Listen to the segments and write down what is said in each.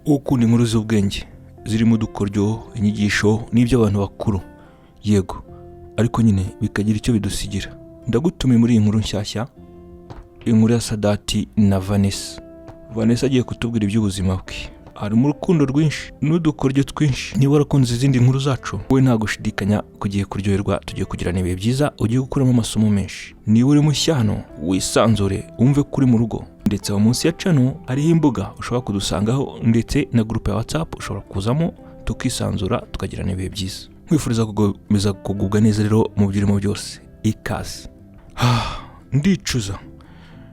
ukunda inkuru z'ubwenge zirimo udukoryo, inyigisho n'ibyo abantu bakuru, yego, ariko nyine bikagira icyo bidusigira. Ndagutumiye muri iyi nkuru nshyashya, inkuru ya Sadati na Vanessa. Vanessa agiye kutubwira iby'ubuzima bwe. Harimo urukundo rwinshi n'udukoryo twinshi. Niba warakunze izindi nkuru zacu, wowe nta gushidikanya kugiye kuryoherwa, tugiye kugirana ibihe byiza, ugiye gukuramo amasomo menshi. Niba uri mushya hano, wisanzure wumve kuri mu rugo, ndetse aho munsi ya channel hariho imbuga ushobora kudusangaho, ndetse na groupe ya WhatsApp ushobora kuzamo tukisanzura tukagirana ibihe byiza. Nkwifuriza gukomeza kugubwa neza rero mu byirimo byose. Ikaze.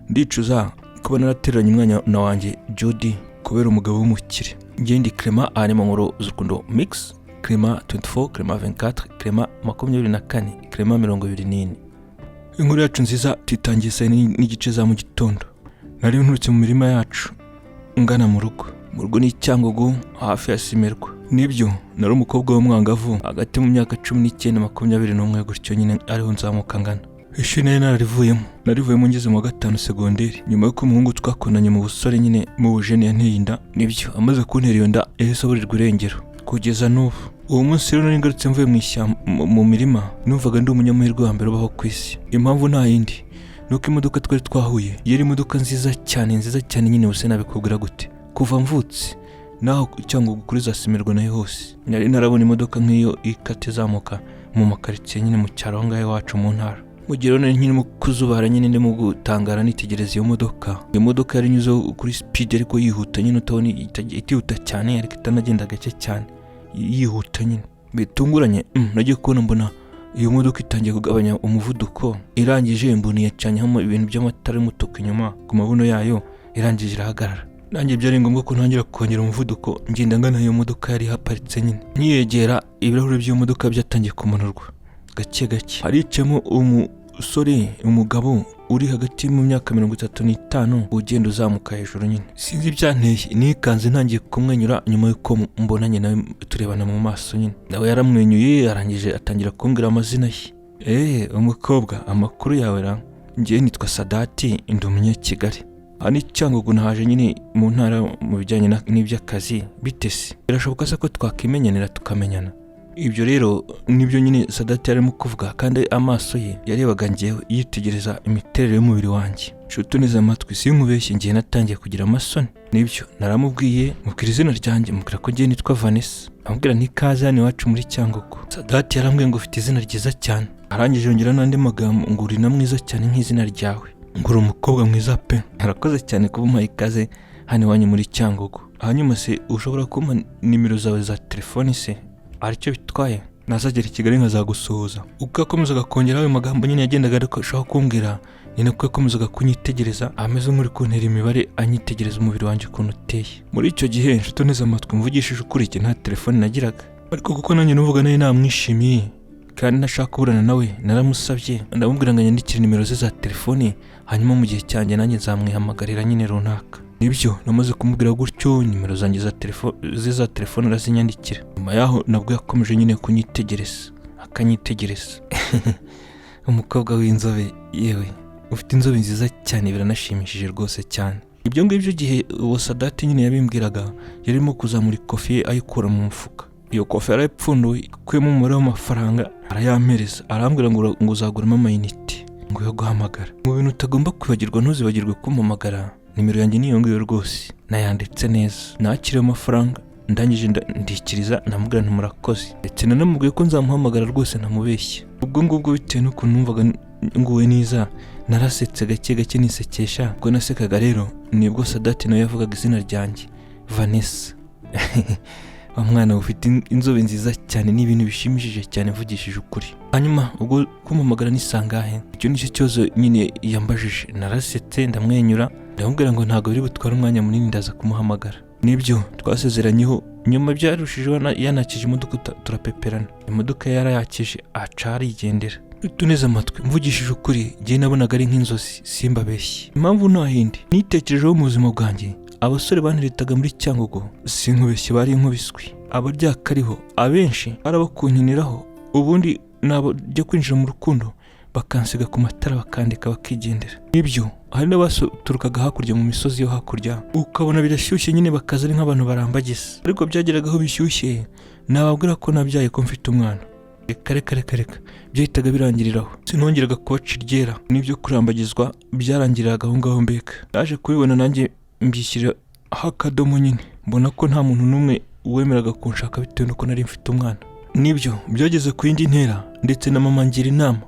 Ndicuza kuba narateranye umwanya na wanjye Jody kubera umugabo w'umukire. Ngiye ndi Clement arimo nkuru z'urukundo mix, Clement 24, Clement 24, Clement 24, Clement 24. Inkuru yacu nziza titangiye saa n'igice za mu gitondo. Nari nturutse mu mirima yacu ngana mu rugo ni Cyangugu hafi ya Simerwa. Nibyo nari umukobwa w'umwangavu hagati mu myaka 19 na 21 gutyo, nyine ariho nzamuka ngana. Ishine narivuyemo ngeze mu 5 segonderi, nyuma y'uko umuhungu twakonanye mu busore nyine mu bujene yanteye inda. Nibyo amaze kuntera iyo nda yahise aburirwa irengero kugeza n'ubu. Uwo munsi rero ngarutse mvuye mu ishyamba mu mirima, numvaga ndi umunyamahirwe wa mbere ubaho ku isi. Impamvu nta yindi nuko imodoka twari twahuye yari imodoka nziza cyane nyine, buse nabikubwira gute. Kuva mvutse naho cyangwa kuri za Simerwa nayo hose nari narabona imodoka nk'iyo ikate zamuka mu makaritsiye nyine mu cyaro ngaho iwacu mu ntara. Mugero nari nkiri mu kuzubara nyine ndimo gutangara nitegereza iyo modoka. Imodoka yari nyuze kuri speed ariko yihuta nyine, utabona itihuta cyane ariko itanagenda gake cyane, yihuta nyine bitunguranye. Nagiye kubona mbona iyo modoka itangiye kugabanya umuvuduko, irangije mbona yacanyeho ibintu by'amatara y'umutuku inyuma ku mabuno yayo, irangije irahagarara. Nanjye byari ngombwa ko ntangira kongera umuvuduko, ngenda ngana iyo modoka yari haparitse nyine. Nyiyegera, ibirahuri by'iyo modoka byatangiye kumanurwa gake. Haricemo umugabo uri hagati mu myaka 35 ugenda uzamuka hejuru nyine. Sinzi byanteye, nikanze ntangiye kumwenyura nyuma y'uko mbonanye nawe turebana mu maso nyine. Nawe yaramwenyuye, arangije atangira kumbwira amazina ye. Umukobwa, amakuru yawe ra? Ngiye nitwa Sadati, ndi umunyakigali. Ani Cyangugu nahaje nyine mu ntara mu bijyanye n'iby'akazi. Bitese birashoboka se ko twakimenyanira tukamenyana? Ibyo rero nibyo nyine Sadati yarimo kuvuga, kandi amaso ye yarebaga ngewe yitegereza imiterere y'umubiri wanjye. Nshuti neza amatwi, sinkubeshye, ngiye natangiye kugira amasoni. Nibyo naramubwiye, mubwira izina ryanjye, mubwira ko ngiye nitwa Vanessa, amubwira ntikaze hano iwacu muri Cyangugu. Sadati yarambwiye ngo ufite izina ryiza cyane, arangije yongera n'andi magambo ngo uri na mwiza cyane nk'izina ryawe, ngo uri umukobwa mwiza pe. Arakoze cyane kuba umpaye ikaze hano iwanyu muri Cyangugu. Hanyuma se ushobora kumpa nimero zawe za telefoni se? Aricyo bitwaye nazagera i Kigali nkazagusuhuza. Uko yakomezaga kongera ayo magambo nyine yagendaga ariko kumbwira, ni nako yakomezaga kunyitegereza, ameze nk'uri kuntera imibare, anyitegereza umubiri wanjye ukuntu uteye. Muri icyo gihe nshuti neza amatwi, mvugishije ukuri, nta telefone nagiraga, ariko kuko nanjye numvaga nawe namwishimiye kandi ntashaka kuburana nawe, naramusabye ndamubwira ngo anyandikire nimero ze za telefone, hanyuma mu gihe cyanjye nanjye nzamwihamagarira nyine runaka. Nibyo namaze kumubwira gutyo, nimero zanjye za telefone arazinyandikira. Nyuma yaho nabwo yakomeje nyine akanyitegereza. Umukobwa w'inzobe, yewe ufite inzobe nziza cyane, biranashimishije rwose cyane. Ibyo ngibyo gihe uwo Sadati nyine yabimbwiraga, yarimo kuzamura ikofi ye ayikura mu mufuka. Iyo kofi yarayipfunduye, ikuyemo umubare w'amafaranga arayampereza, arambwira ngo uzaguramo amayinite ngo yo guhamagara. Mu bintu utagomba kwibagirwa, ntuzibagirwe kumpamagara. Nimero yanjye niyo ngiyo rwose, nayanditse neza. Nakiriye amafaranga, ndangije ndikiriza, namubwira nti murakoze, ndetse nanamubwiye ko nzamuhamagara rwose, ntamubeshya. Ubwo ngubwo bitewe n'ukuntu numvaga nguwe neza, narasetse gake nisekesha. Ubwo nasekaga rero nibwo Sadati nawe yavugaga izina ryanjye, Vanessa. Wa mwana ufite inzobe nziza cyane, n'ibintu bishimishije cyane, mvugishije ukuri. Hanyuma ubwo kumpamagara ni sangahe, icyo nicyo kibazo nyine yambajije. Narasetse ndamwenyura, ndamubwira ngo ntabwo biri butwara umwanya munini ndaza kumuhamagara. Nibyo twasezeranyeho. Nyuma byarushijeho yanakije imodoka, turapeperana. Imodoka yarayakije aca arigendera. Tuneze amatwi, mvugishije ukuri, ngiye nabonaga ari nk'inzozi, simbabeshye. Impamvu nta hindi, nitekerejeho mu buzima bwanjye. Abasore banteretaga muri Cyangugu, sinkubeshye, bari inkubiswi. Abaryakariho abenshi barabakunkiniraho, ubundi nabo byo kwinjira mu rukundo bakansiga ku matara bakandika bakigendera. Nibyo hari n'abaturukaga hakurya mu misozi yo hakurya ukabona birashyushye nyine bakaza ari nk'abantu barambagiza, ariko byageragaho bishyushye nababwira ko nabyaye ko mfite umwana. Reka byahitaga birangiriraho, sinongeraga kubaca iryera. N'ibyo kurambagizwa byarangiriraga aho ngaho. Mbega naje kubibona nanjye mbishyira akadomo nyine, mbona ko nta muntu n'umwe wemeraga kunshaka bitewe n'uko nari mfite umwana. Nibyo byageze ku yindi ntera, ndetse na mama ngira inama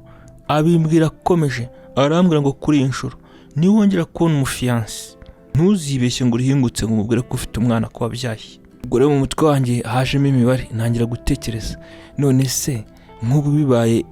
abimbwira akomeje, arambwira ngo kuri iyi nshuro niwongera kubona umufiyansi ntuzibeshye ngo urihingutse ngo umubwire ko ufite umwana ko wabyaye. Ubwo rero mu mutwe wanjye hajemo imibare, ntangira gutekereza, none se nk'ubu bibaye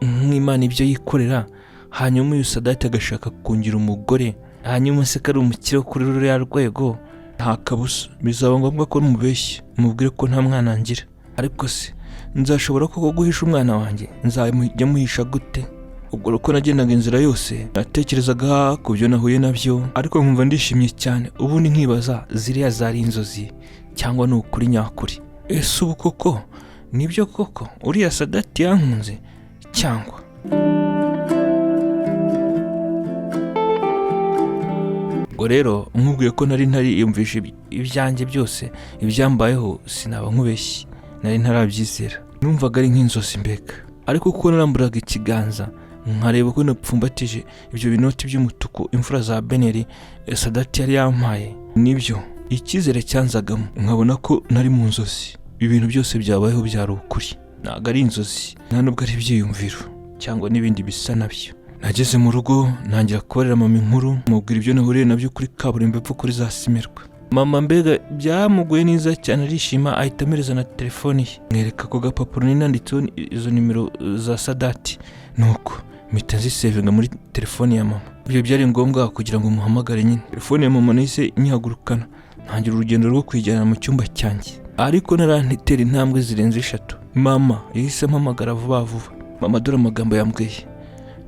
nk'Imana ibyo yikorera, hanyuma uyu Sadati agashaka kungira umugore, hanyuma se kari umukire kuri ruriya rwego, nta kabusa bizaba ngombwa ko mubeshye mubwire ko nta mwana ngira. Ariko se nzashobora koko guhisha umwana wanjye? Nzajya muhisha gute? Ubwo uko nagendaga inzira yose natekerezaga ku byo nahuye nabyo, ariko nkumva ndishimye cyane. Ubundi nkibaza ziriya zari inzozi cyangwa ni ukuri nyakuri? Ese ubu koko nibyo koko uriya Sadati yankunze cyangwa? Ubwo rero nkubwiye ko nari ntariyumvisha ibyanjye byose ibyambayeho, sinaba nkubeshye, nari ntarabyizera, numvaga ari nk'inzozi mbega. Ariko kuko naramburaga ikiganza nkareba ko napfumbatije ibyo binoti by'umutuku imfura za Beneri Sadati yari yampaye, nibyo icyizere cyanzagamo, nkabona ko nari mu nzozi. Ibintu byose byabayeho byari ukuri, ntabwo ari inzozi, nta nubwo ari ibyiyumviro cyangwa n'ibindi bisa nabyo. Nageze mu rugo ntangira kubarira mama inkuru, mubwira ibyo nahuriye nabyo kuri kaburimbo epfo kuri za Simerwa. Mama mbega byamuguye neza cyane, arishima, ahita amereza na telefoni ye, mwereka ko gapapuro ninanditseho izo nimero za Sadati, nuko mpita nzisevinga muri telefoni ya mama. Ibyo byari ngombwa kugira ngo muhamagare nyine. Telefoni ya mama nahise nyihagurukana, ntangira urugendo rwo kwijyana mu cyumba cyanjye, ariko narantera intambwe zirenze 3. Mama yahise ampamagara vuba vuba. Mama dore amagambo yambwiye: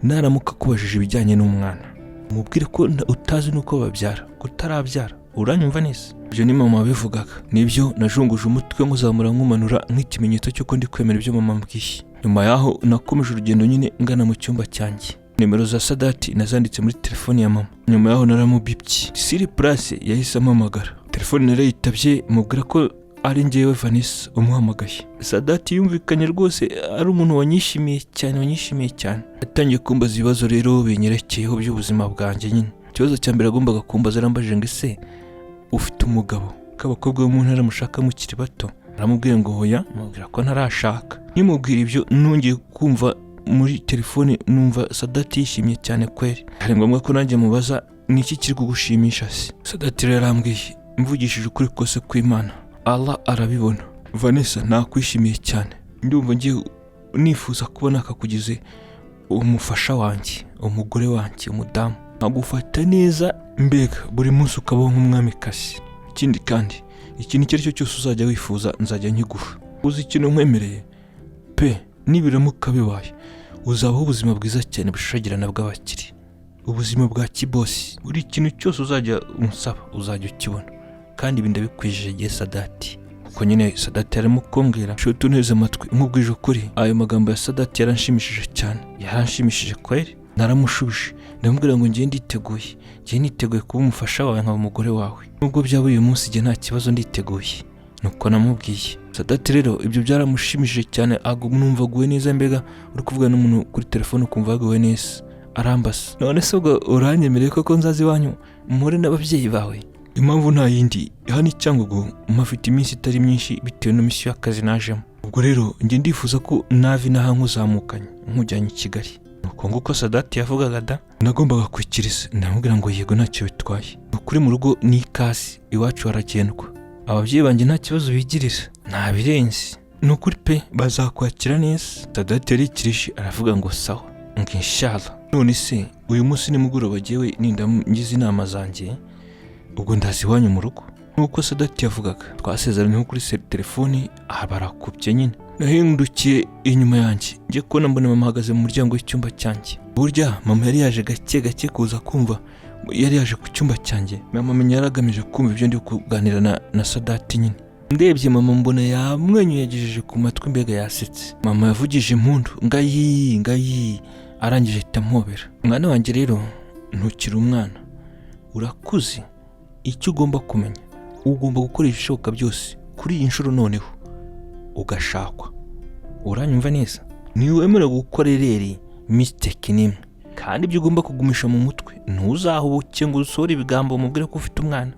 naramuka kubajije ibijyanye n'umwana mubwire ko utazi nuko babyara, kutarabyara. Uranyumva neza? Ibyo ni mama wabivugaga. Nibyo najunguje umutwe nkuzamura nkumanura nk'ikimenyetso cy'uko ndi kwemera ibyo mama mbwiye. Nyuma yaho nakomeje urugendo nyine ngana mu cyumba cyanjye. Nimero za Sadati nazanditse muri telefoni ya mama. Nyuma yaho naramubibye. Siri Place yahise ampamagara. Telefoni narayitabye mubwira ko ari njyewe Vanessa umuhamagaye. Sadati yumvikanye rwose ari umuntu wanyishimiye cyane. Yatangiye kumbaza ibibazo rero binyerekeyeho by'ubuzima bwanjye nyine. Ikibazo cya mbere agombaga kumbaza arambajije ngo ese ufite umugabo? K'abakobwa bo mu ntara mushaka mukiri bato? Aramubwira ngo hoya, mubwira ko ntarashaka. Nimubwira ibyo nongeye kumva muri telefoni numva Sadati yishimye cyane kweri. Hari ngombwa ko nanjye mubaza niki kiri kugushimisha se? Sadati rero arambwiye, mvugishije ukuri kose kw'Imana, Allah arabibona, Vanessa nakwishimiye cyane. Ndumva ngiye nifuza kubona akakugize umufasha wanjye, umugore wanjye, umudamu, nkagufata neza mbega buri munsi ukabaho nk'umwamikazi. Ikindi kandi ikintu icyo ari cyo cyose uzajya wifuza nzajya nkiguha. Uzi ikintu nkwemereye pe, nibiramuka bibaye uzabaho ubuzima bwiza cyane bushashagirana bw'abakiri, ubuzima bwa kibosi. Buri kintu cyose uzajya unsaba uzajya ukibona, kandi ibi ndabikwijeje Sadati. Uko nyine Sadati arimo kumbwira, shoto neza amatwi nkubwije ukuri. Ayo magambo ya Sadati yaranshimishije cyane, yaranshimishije kweri. Naramushubije ndamubwira ngo ngiye niteguye kuba umufasha wawe nkaba umugore wawe, nubwo byaba uyu munsi igihe nta kibazo nditeguye. Nuko namubwiye. Sadati rero ibyo byaramushimishije cyane, numva aguwe neza. Mbega uri kuvuga n'umuntu kuri telefone ukumva aguwe neza, arambasa. None se ubwo uranyemereye ko nzaza iwanyu mpure n'ababyeyi bawe? Impamvu nta yindi, hano Cyangugu mpafite iminsi itari myinshi bitewe na misiyo y'akazi najemo. Ubwo rero njye ndifuza ko navi naha nkuzamukanye nkujyanye i Kigali. Nuko nguko Sadati yavugaga da, nagombaga kwikiriza. Ndamubwira ngo yego ntacyo bitwaye, ukuri mu rugo ni ikazi, iwacu haragendwa. Ababyeyi banjye nta kibazo bigirira, nta birenze, ni ukuri pe, bazakwakira neza. Sadati yarikirije aravuga ngo sawa, ngo inshallah. None se uyu munsi nimugoroba jyewe ngize inama zanjye, ubwo ndazi iwanyu mu rugo. Nuko Sadati yavugaga, twasezeranye kuri telefoni, barakubye nyine. Nahindukiye inyuma yanjye ngiye kubona mbona mama ahagaze mu muryango w'icyumba cyanjye. Burya mama yari yaje gake kuza kumva, yari yaje ku cyumba cyanjye. Mama amenya yaragamije kumva ibyo ndi kuganira na Sadati nyine. Ndebye mama mbona yamwenyuye yagejeje ku matwi, mbega yasetse. Mama yavugije impundu, ngayi arangije ahita ampobera. Mwana wanjye rero ntukiri umwana, urakuze. Icyo ugomba kumenya, ugomba gukora ibishoboka byose kuri iyi nshuro noneho ugashakwa. Uranyumva neza? Ntiwemerewe gukora rero mistake n'imwe, kandi ibyo ugomba kugumisha mu mutwe, ntuzahubuke ngo usohore ibigambo umubwire ko ufite umwana.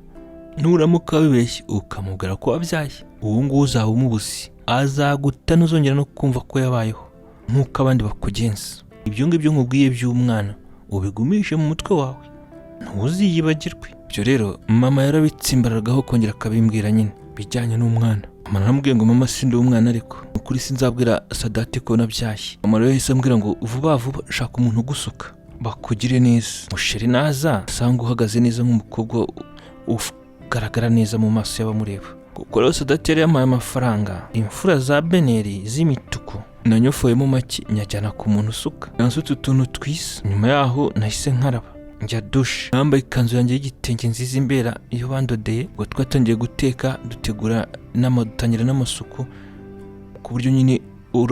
Nuramuka wibeshye ukamubwira ko wabyaye, uwo nguwo uzaba umubuzi, azaguta ntuzongera no kumva ko yabayeho nk'uko abandi bakugenza. Ibyo ngibyo nkubwiye by'umwana ubigumishe mu mutwe wawe, ntuziyibagirwe. Ibyo rero mama yarabitsimbaragaho kongera akabimbwira nyine bijyanye n'umwana. Mama naramubwiye ngo mama sindi umwana, ariko ukuri sinzabwira Sadati ko nabyaye. Mama rero yahise ambwira ngo vuba vuba shaka umuntu ugusuka bakugire neza, musheri naza asanga uhagaze neza nk'umukobwa ugaragara neza mu maso y'abamureba. Kuko rero Sadati yari yampaye amafaranga, imfura za beneri z'imituku nanyofoyemo make nyajyana ku muntu usuka, yansutse utuntu twiza. Nyuma yaho nahise nkaraba njya dushe, nambaye ikanzu yanjye y'igitenge nziza imbera iyo bandodeye. ngo twatangiye guteka dutegura dutangira n'amasuku, ku buryo nyine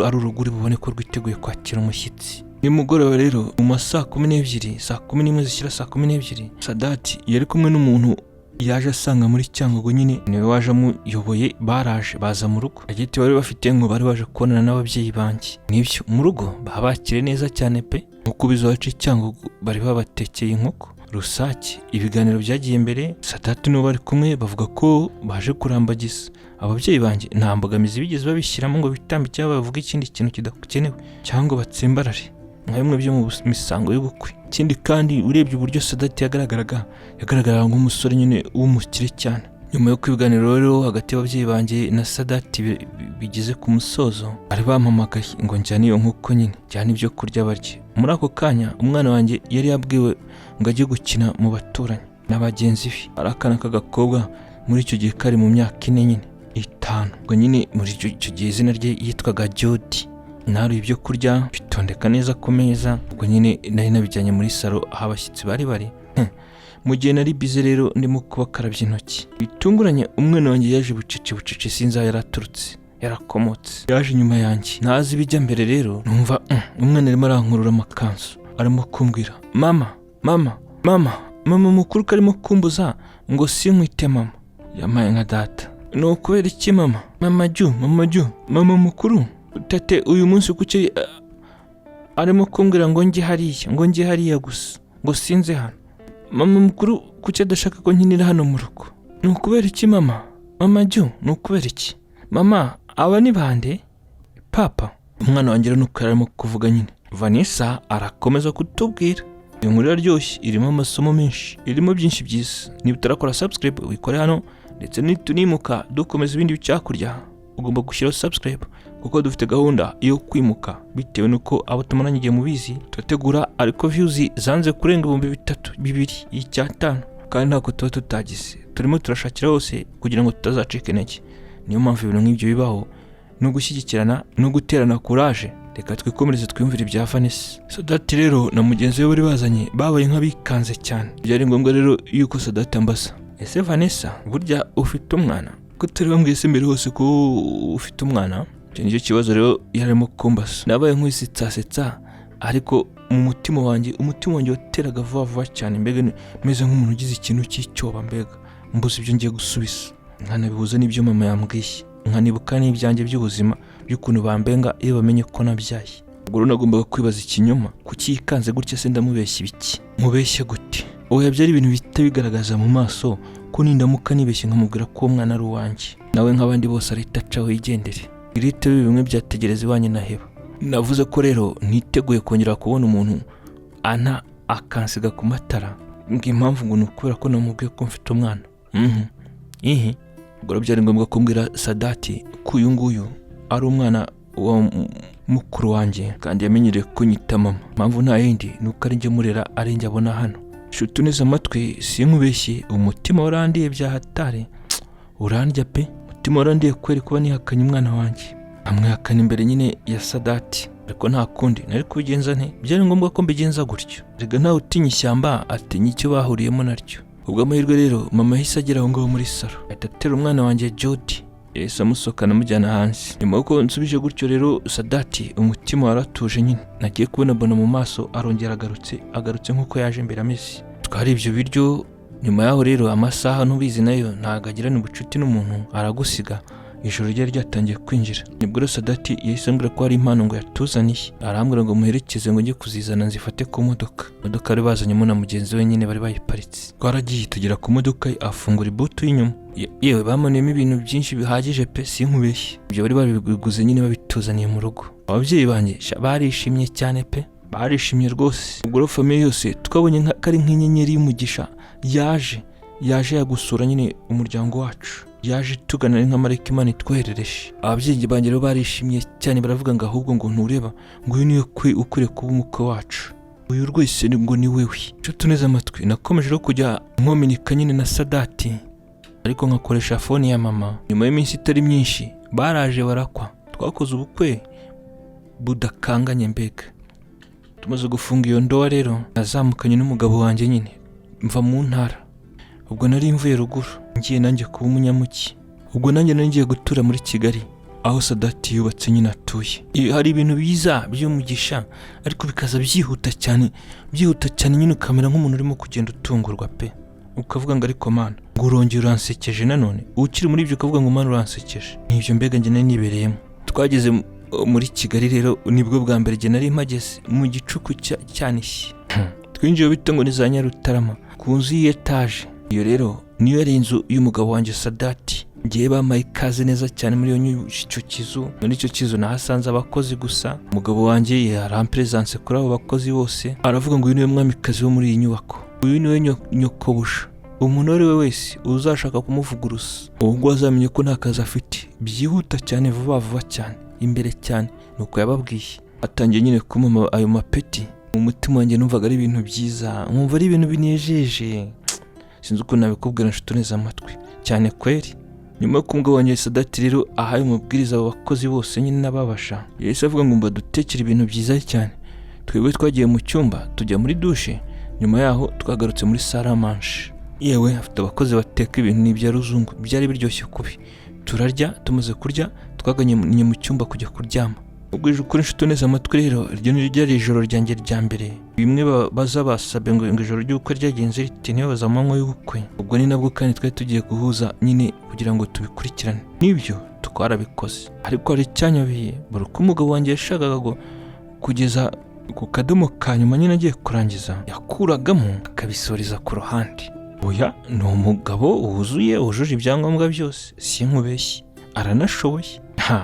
ari uruguri bubone ko rwiteguye kwakira umushyitsi. Nimugoroba rero mu ma saa 12, saa 11 zishyira saa 12, Sadati yari kumwe n'umuntu yaje asanga muri Cyangugu, nyine niwe waje amuyoboye. Baraje baza mu rugo, agiti bari bafite ngo bari baje kubonana n'ababyeyi banjye. Nibyo mu rugo babakire neza cyane pe, nkuko bizawacu Cyangugu bari babatekeye inkoko, rusake. Ibiganiro byagiye mbere, Sadati n'uwo bari kumwe bavuga ko baje kurambagiza. Ababyeyi banjye nta mbogamizi bigeze babishyiramo ngo bitambike cyangwa bavuge ikindi kintu kidakenewe cyangwa batsembarare nka bimwe byo mu misango y'ubukwe. Ikindi kandi urebye uburyo Sadati yagaragaraga nk'umusore nyine w'umukire cyane. Nyuma yo kwiganira rero hagati y'ababyeyi banjye na Sadati bigeze ku musozo, bari bampamagaye ngo njyane iyo nkoko nyine, njyane ibyo kurya barye. Muri ako kanya umwana wanjye yari yabwiwe ngo ajye gukina mu baturanyi na bagenzi be. Ari akana k'agakobwa muri icyo gihe kari mu myaka 4 nyine 5. Ubwo nyine muri icyo gihe izina rye yitwaga Jody. Nari ibyo kurya bitondeka neza ku meza. Ubwo nyine nari nabijyanye muri salo aho abashyitsi bari. Mu gihe nari bize rero ndimo kubakarabya intoki, bitunguranye umwana wanjye yaje bucece sinzi aho yaraturutse, yarakomotse, yaje inyuma yanjye. Ntazi bijya mbere rero numva umwana arimo arankurura amakanzu, arimo kumbwira mama mukuru karimo kumbuza ngo sinkwite mama. Yamaye nka data. No kubera iki mama? Mama mukuru tate uyu munsi kuki arimo kumbwira ngo njye hariya gusa, ngo sinze hano. Mama mukuru kuki adashaka ko nkinira hano mu rugo? Ni ukubera iki mama? Ni ukubera iki? Mama aba ni bande? Papa. Umwana wanjye rero nuko arimo kuvuga nyine. Vanessa arakomeza kutubwira. Iyo nkuru iraryoshye, irimo amasomo menshi, irimo byinshi byiza. Niba utarakora subscribe wikore hano, ndetse nitunimuka dukomeza ibindi bicyakurya ugomba gushyiraho subscribe, kuko dufite gahunda yo kwimuka bitewe nuko abo tumaranye igihe mubizi. Turategura ariko views zanze kurenga 3,200 icyatanu, kandi ntako tuba tutagize. Turimo turashakira hose kugira ngo tutazacika intege. Niyo mpamvu ibintu nk'ibyo bibaho, no gushyigikirana no guterana courage. Reka twikomereze twumvire ibya Vanessa. Sadati rero na mugenzi we bari bazanye babaye nk'abikanze cyane. Byari ngombwa rero yuko Sadati ambaza, ese Vanessa burya ufite umwana? Ko turi bambwiye se mbere hose ko ufite umwana? Icyo nicyo kibazo rero yarimo kumbasa. Nabaye nk'isitsa, ariko mu mutima wanjye wateraga vuba cyane, mbega meze nk'umuntu ugize ikintu cy'icyoba, mbega mbuze ibyo ngiye gusubiza. Nkanabihuza n'ibyo mama yambwiye, nkanibuka n'ibyanjye by'ubuzima by'ukuntu bambenga iyo bamenye ko nabyaye. Ubwo rero nagombaga kwibaza ikinyoma, kuki yikanze gutya se ndamubeshya ibiki? Mubeshye gute? Oya, byari ibintu bihita bigaragaza mu maso ko nindamuka nibeshye nkamubwira ko umwana ari uwanjye, nawe nk'abandi bose arahita acaho yigendere. Irite bimwe byategereza iwanjye naheba. Navuze ko rero niteguye kongera kubona umuntu ana akansiga ku matara, impamvu ngo nukubera ko namubwiye ko mfite umwana. Ubwo byari ngombwa kumbwira Sadati ko uyu nguyu ari umwana wa mukuru wanjye, kandi yamenyereye kunyita mama. Impamvu nta yindi nuko ari njye murera, ari njye abona hano. Shuti neza amatwi, sinkubeshye, umutima warandiye bya hatari. Urandya pe, umutima warandiye kweri kuba nihakanye umwana wanjye. Amwihakana imbere nyine ya Sadati, ariko nta kundi nari kubigenza nte. Byari ngombwa ko mbigenza gutyo. Rega ntawe utinya ishyamba atinya icyo bahuriyemo naryo. Ubwo amahirwe rero mama yahise agera aho ngaho muri salo, ahita atera umwana wanjye Jody. yahise amusohokana amujyana hanze. Nyuma y'uko nsubije gutyo rero Sadati umutima waratuje nyine, nagiye kubona mbona mu maso arongera agarutse nk'uko yaje mbere ameze. Twari ibyo biryo. Nyuma yaho rero amasaha ntubizi nayo ntago agirana ubucuti n'umuntu, aragusiga. Ijoro ryari ryatangiye kwinjira, nibwo Sadati yahise ambwira ko hari impano ngo yatuzaniye. Arambwira ngo muherekeze ngo njye kuzizana nzifate ku modoka. Imodoka bari bazanyemo na mugenzi we nyine bari bayiparitse. Twaragiye tugera ku modoka, afungura ibutu y'inyuma. Yewe bamanuyemo ibintu byinshi bihagije pe, sinkubeshye. Ibyo bari babiguze nyine babituzaniye mu rugo. Ababyeyi banjye barishimye cyane pe, barishimye rwose. Ubwo famiye yose twabonye kari nk'inyenyeri y'umugisha yaje yagusura nyine umuryango wacu, yaje tugana nka marayika Imana itwoherereje. Ababyeyi banjye rero barishimye cyane, baravuga ngo ahubwo ngo ntureba ngo uyu niwe ukwiye kuba umukwe wacu, uyu rwose ngo ni wewe. Cyo tuneze amatwi, nakomeje rero kujya nkominika nyine na Sadati, ariko nkakoresha fone ya mama. Nyuma y'iminsi itari myinshi baraje barakwa, twakoze ubukwe budakanganye mbega. Tumaze gufunga iyo ndoa rero nazamukanye n'umugabo wanjye nyine mva mu ntara. Ubwo nari mvuye ruguru ngiye nanjye kuba umunyamuki. Ubwo nanjye nari ngiye gutura muri Kigali aho Sadati yubatse nyine atuye. Hari ibintu biza by'umugisha ariko bikaza byihuta cyane nyine, ukamera nk'umuntu urimo kugenda utungurwa pe, ukavuga ngo ariko Mana ngo urongera uransekeje nanone. Ukiri muri ibyo ukavuga ngo Mana uransekeje. Nibyo mbega njye nari nibereyemo. Twageze muri Kigali rero nibwo bwa mbere njye nari mpageze mu gicuku cyanishye. Twinjiye bita ngo ni za Nyarutarama ku nzu y'etaje. Iyo rero niyo yari inzu y'umugabo wanjye Sadati. Ngiye bamaye ikaze neza cyane muri icyo kizu. Muri icyo kizu nahasanze abakozi gusa. Umugabo wanjye yarampresence kuri abo bakozi bose, aravuga ngo uyu niwe mwamikazi wo muri iyi nyubako, uyu niwe nyokobusha. Umuntu ari we wese uzashaka kumuvuguruza ubwo azamenye ko nta kazi afite, byihuta cyane, vuba cyane, imbere cyane. Nuko yababwiye. Atangiye nyine kumama ayo mapeti. Mu mutima wanjye numvaga ari ibintu byiza, nkumva ari ibintu binejeje. Sinzi uko nabikubwira nshuti neza amatwi cyane kweri. Nyuma yo kumva wanjye Sadati rero ahaye umubwiriza abo bakozi bose nyine n'ababasha, yahise avuga ngo mbadutekere ibintu byiza cyane. Twebwe twagiye mu cyumba tujya muri dushe. Nyuma yaho twagarutse muri salle à manger. Yewe afite abakozi bateka ibintu n'ibya ruzungu, byari biryoshye kubi. Turarya, tumaze kurya twaganye mu cyumba kujya kuryama. Ubwo kuri nshuti neza amatwi rero iryo ni ryari ijoro ryanjye rya mbere. Bimwe baza basabe ngo ijoro ry'ubukwe ryagenze rite, niyo baza amanywa y'ubukwe. Ubwo ni nabwo kandi twari tugiye guhuza nyine kugira ngo tubikurikirane. Nibyo twarabikoze, ariko hari icyanyobeye. Buri uko umugabo wanjye yashakaga kugeza ku kadomo ka nyuma nyine agiye kurangiza, yakuragamo akabisoreza ku ruhande. Oya, ni umugabo wuzuye, wujuje ibyangombwa byose, sinkubeshye, aranashoboye.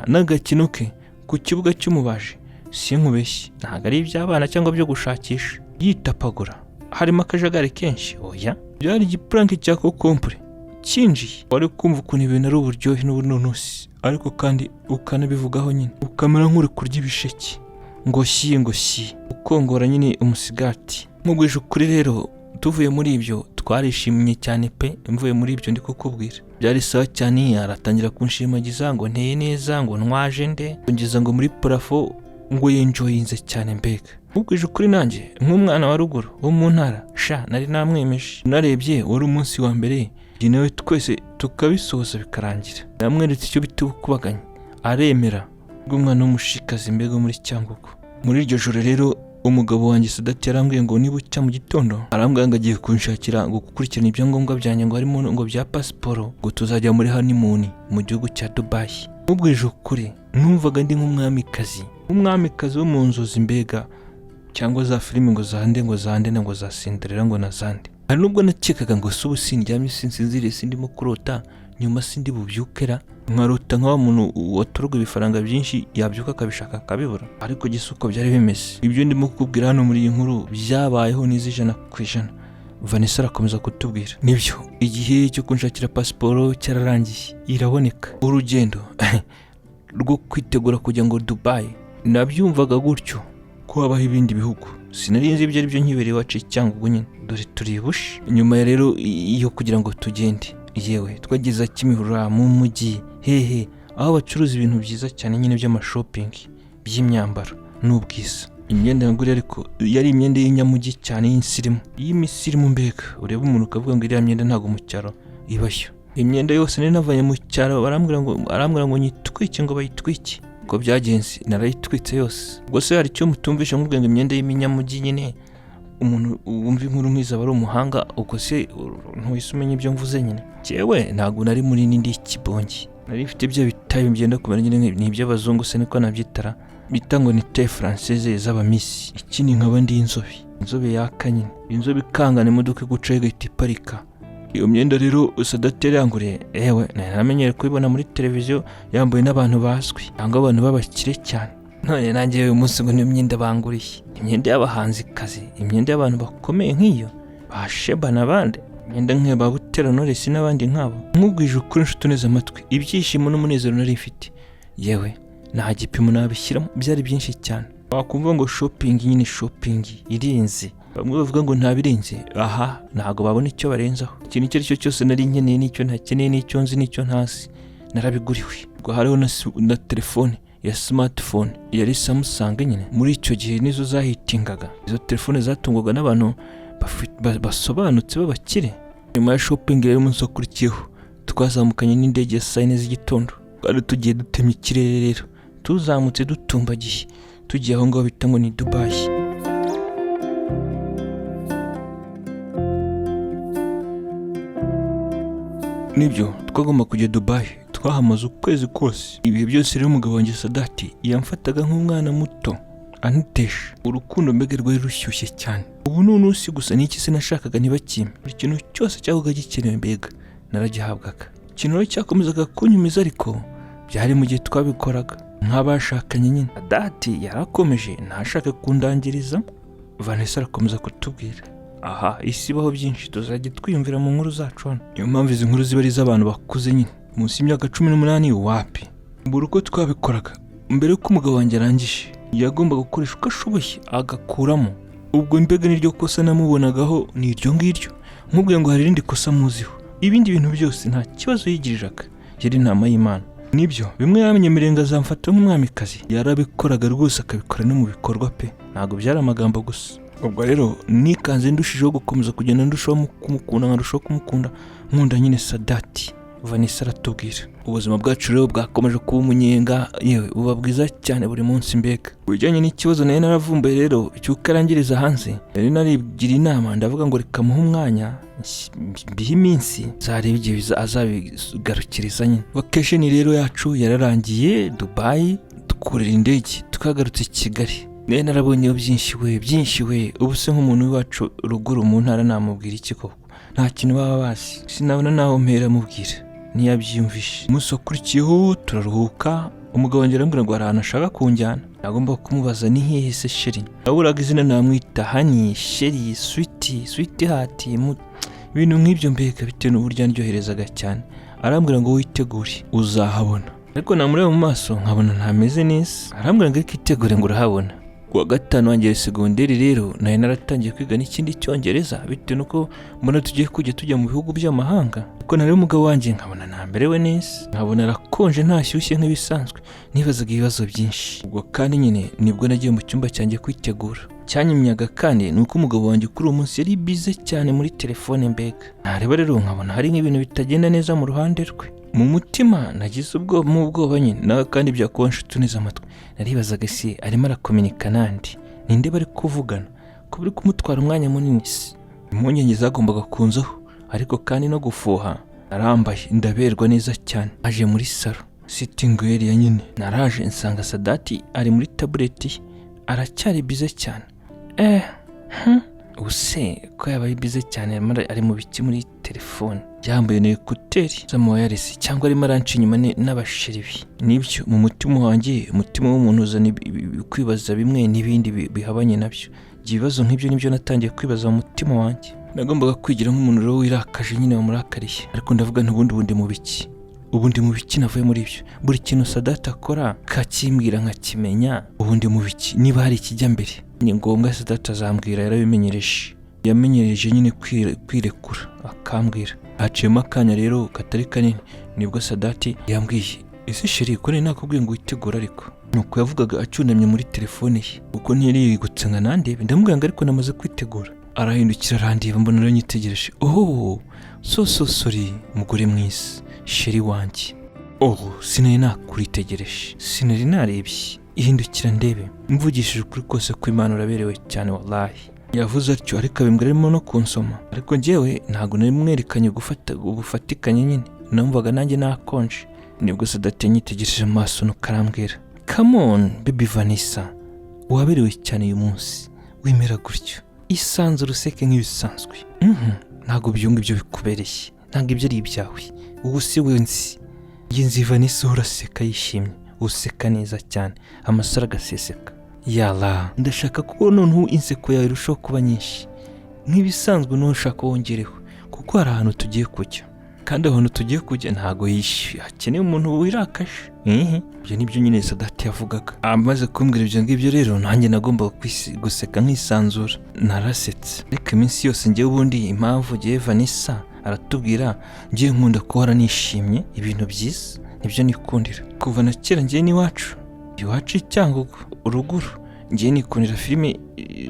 N'agakino ke ku kibuga cy'umubaji, sinkubeshye, ntabwo ari iby'abana cyangwa byo gushakisha. Yitapagura, harimo akajagari kenshi. Oya, byari igiprank cya kokompure cyinjiye. Wari kumva ukuntu ibintu ari uburyohe n'ubunonosi, ariko kandi ukanabivugaho nyine ukamera nk'uri kurya ibisheke ngo si ukongora nyine umusigati. Mugwije ukuri rero, tuvuye muri ibyo twarishimye cyane pe. Mvuye muri ibyo ndi kukubwira byari sawa cyane. Aratangira kunshimagiza ngo nteye neza, ngo ntwaje nde, ngeza ngo muri parafo, ngo yenjoyinze cyane mbega. Mugwije ukuri nanjye nk'umwana wa ruguru wo mu ntara nari namwemeje. Narebye wari umunsi wa mbere, nawe twese tukabisoza bikarangira. Namweretse icyo bita ubukubaganya, aremera. Umwana w'umushikazi mbega muri Cyangugu. Muri iryo joro rero umugabo wanjye Sadati yarambwiye ngo niba ucya mu gitondo, arambwira ngo agiye kunshakira ngo gukurikirana ibyangombwa byanjye, ngo harimo ngo bya pasiporo, ngo tuzajya muri honeymoon mu gihugu cya Dubai. Mubwije ukuri numvaga ndi nk'umwamikazi wo mu nzozi mbega, cyangwa za filime ngo zande ngo za Cinderella ngo nazande. Hari nubwo nakekaga ngo subu sindyamye, sinsinziriye, sindimo kurota, nyuma sindi bubyukera nkarota nka muntu watorwa ibifaranga byinshi yabyuka akabishaka akabibura. Ariko gisuko byari bimeze. Ibyo ndimo kukubwira hano muri iyi nkuru byabayeho n'ijana%. Vanessa arakomeza kutubwira. Nibyo igihe cyo kunshakira pasiporo cyararangiye, iraboneka. Urugendo rwo kwitegura kujya ngo Dubai nabyumvaga gutyo ko habaho ibindi bihugu. Sinarinzi ibyo ari byo nkibereye wacu cyangwa ubwo nyine dore turibushe. Nyuma ya rero iyo kugira ngo tugende, yewe twageze Kimihurura mu mujyi hehe, aho bacuruza ibintu byiza cyane nyine by'amashopping by'imyambaro n'ubwiza. Imyenda yaguriye ariko yari imyenda y'inyamujyi cyane y'insirimu, y'imisirimu mbega. Ureba umuntu ukavuga ngo iriya myenda ntago mu cyaro ibayo. imyenda yose nari navanye mu cyaro arambwira ngo nyitwike ngo bayitwike. Uko byagenze narayitwitse yose. Ubwo se hari icyo mutumvisha nk'ubwo ngo imyenda y'iminyamujyi nyine umuntu wumva inkuru nk'izo aba ari umuhanga, ubwo se ntuhise umenya ibyo mvuze nyine. Jewe ntabwo nari muri ndi ikibongi, nari mfite ibyo bitaye byenda kumera nyine n'iby'abazungu se niko nabyitara bita ngo ni te française z'abamisi. Iki ni nkaba ndi inzobe yaka nyine, inzobe ikangana imodoka iguca igahita iparika. Iyo myenda rero Sadati yanguriye namenyere kubibona muri televiziyo yambaye n'abantu bazwi cyangwa abantu b'abakire cyane. None nanjye uyu munsi ngo niyo myenda banguriye, imyenda y'abahanzikazi, imyenda y'abantu bakomeye nk'iyo ba Sheba n'abandi, imyenda nk'iyo ba Butera Knowless n'abandi nk'abo. Nkubwije ukuri nshuti neza amatwi, ibyishimo n'umunezero nari mfite yewe nta gipimo nabishyiramo, byari byinshi cyane. Wakumva ngo shopping nyine shopping irenze, bamwe bavuga ngo ntabirenze, aha ntago babona icyo barenzaho. Ikintu icyo ari cyo cyose nari nkeneye n'icyo ntakeneye n'icyo nzi n'icyo ntazi narabiguriwe. Ubwo hariho na telefone ya smartphone yari Samsung nyine, muri icyo gihe nizo zahitingaga. Izo telefone zatungwaga n'abantu basobanutse b'abakire. Nyuma ya shopping rero umunsi wakurikiyeho twazamukanye n'indege ya saa 4 z'igitondo, twari tugiye dutemye ikirere rero, tuzamutse dutumbagiye tugiye aho ngaho bita ngo ni Dubai. Nibyo twagomba kujya Dubai, twahamaze ukwezi kose. Ibihe byose rero umugabo wanjye Sadati yamfataga nk'umwana muto antesha. Urukundo mbega rwari rushyushye cyane. Ubu none si gusa n'iki se nashakaga ntibakime, buri kintu cyose cyahoga gikenewe mbega naragihabwaga. Ikintu rero cyakomezaga kunyumiza ariko byari mu gihe twabikoraga nk'abashakanye nyine. Sadati yarakomeje ntashaka kundangiriza. Vanessa arakomeza kutubwira aha isi baho byinshi tuzajya twiyumvira mu nkuru zacu hano. Niyo mpamvu izi nkuru ziba ari iz'abantu bakuze nyine munsi y'imyaka 18 wapi. Mbura uko twabikoraga mbere yuko umugabo wanjye arangije yagombaga gukoresha uko ashoboye agakuramo. Ubwo mbega niryo kosa namubonagaho ni iryo ngiryo, nkubwiye ngo hari irindi kosa muziho, ibindi bintu byose nta kibazo yigiriraga, yari intama y'Imana. Nibyo bimwe yamenyemereye ngo azamfata nk'umwamikazi, yarabikoraga rwose akabikora no mu bikorwa pe, ntabwo byari amagambo gusa. Ubwo rero nikanze ndushijeho gukomeza kugenda ndushaho kumukunda nkarushaho kumukunda nkunda nyine Sadati. Vanessa aratubwira ubuzima bwacu rero bwakomeje kuba umunyenga, yewe buba bwiza cyane buri munsi mbega. Bijyanye n'ikibazo nayo naravumbuye rero cyuko arangiriza hanze, yari narigira inama ndavuga ngo reka muhe umwanya bihe iminsi zareba igihe azabigarukiriza nyine. Vacation rero yacu yararangiye Dubai, dukurira indege tukagarutse Kigali. Nene narabonye byinshi we, ubu se nk'umuntu wacu ruguru mu ntara namubwira iki koko? Nta kintu baba bazi, sinabona naho mpera mubwira ntiyabyiyumvishe. Umunsi wakurikiyeho turaruhuka, umugabo wanjye arambwira ngo hari ahantu ashaka kunjyana. Nagomba kumubaza ni hehe se sheri, naburaga izina namwita Hani, Sheri, Sweetheart, ibintu nk'ibyo mbega bitewe n'uburyo ndyoherezaga cyane. Arambwira ngo witegure uzahabona, ariko namureba mu maso nkabona ntameze neza. Arambwira ngo itegure ngo urahabona. Kuwa gatanu wanjye segonderi rero nayo naratangiye kwiga n'ikindi cyongereza bitewe nuko mbona tugiye tujya mu bihugu by'amahanga. Ariko nari umugabo wanjye nkabona ntamberewe neza, nkabona arakonje ntashyushye nk'ibisanzwe, nibazaga ibibazo byinshi. Ubwo kandi nyine nibwo nagiye mu cyumba cyanjye kwitegura. Cyanyimyaga kandi nuko umugabo wanjye kuri uwo munsi yari bize cyane muri telefone mbega. Nareba rero nkabona hari nk'ibintu bitagenda neza mu ruhande rwe. Mu mutima nagize ubwoba nyine, nawe kandi byakonje tuniza amatwi. Naribazaga se arimo arakominika nandi, ninde bari kuvugana ko biri kumutwara umwanya munini se. Impungenge zagombaga kunzaho, ariko kandi no gufuha narambaye ndaberwa neza cyane. Aje muri salo sitting area nyine, naraje nsanga Sadati ari muri tablet aracyari bize cyane. Use ko yabaye bize cyane ari mu biki muri telefone, yambaye n'ekuteri z'amawayaresi cyangwa arimo aranca inyuma n'abashiribi. Nibyo mu mutima wanjye, umutima w'umuntu uzana kwibaza bimwe n'ibindi bihabanye nabyo. Ibibazo nk'ibyo nibyo natangiye kwibaza mu mutima wanjye. Nagombaga kwigira nk'umuntu rero wirakaje nyine wamurakariye, ariko ndavuga ntubundi mu biki, ubundi mu biki navuye muri ibyo. Buri kintu Sadati akora kakimbwira nkakimenya, ubundi mu biki niba hari ikijya mbere ni ngombwa Sadati azambwira. Yarabimenyereje, yamenyereje nyine kwirekura akambwira. Haciyemo akanya rero katari kanini nibwo Sadati yambwiye ese sheri ko nakubwiye ngo witegura, ariko nuko yavugaga acyunamye muri telefone ye kuko ntiyari yigutse nka nandebe. Ndamubwira ngo ariko namaze kwitegura. arahindukira arandeba mbona aranyitegereje. Sorry mugore mwiza, sheri wanjye. Sinari nakuritegereje, sinari narebye. Ihindukira ndebe, mvugishije ukuri kose ko Imana uraberewe cyane wallahi. Yavuze atyo ariko abimbwira arimo no kunsoma, ariko njyewe ntabwo nari mwerekanye ubufatikanye nyine. Numvaga nanjye nakonje. Nibwo Sadati yanyitegereje mu maso nukarambwira, come on baby Vanessa, waberewe cyane uyu munsi, wimera gutyo, isanzure useke nk'ibisanzwe. Ntabwo byunga ibyo bikubereye, ntabwo ibyo ari ibyawe. Ubu si we nzi. Nzi Vanessa uraseka yishimye, useka neza cyane, amasaro agaseseka. Yala, ndashaka kuko noneho inseko yawe irushaho kuba nyinshi nk'ibisanzwe, nushaka wongereho kuko hari ahantu tugiye kujya, kandi ahantu tugiye kujya ntago hakeneye umuntu wirakaje. Ibyo nibyo nyine Sadati yavugaga. Amaze kumbwira ibyo ngibyo rero nanjye nagombaga guseka nk'isanzura. Narasetse. Ariko iminsi yose njye ubundi impamvu ngiye Vanessa aratubwira ngiye nkunda kuhora nishimye ibintu byiza, nibyo nikundira. Kuva na kera ngiye n'iwacu Cyangugu uruguru, ngiye nikundira filime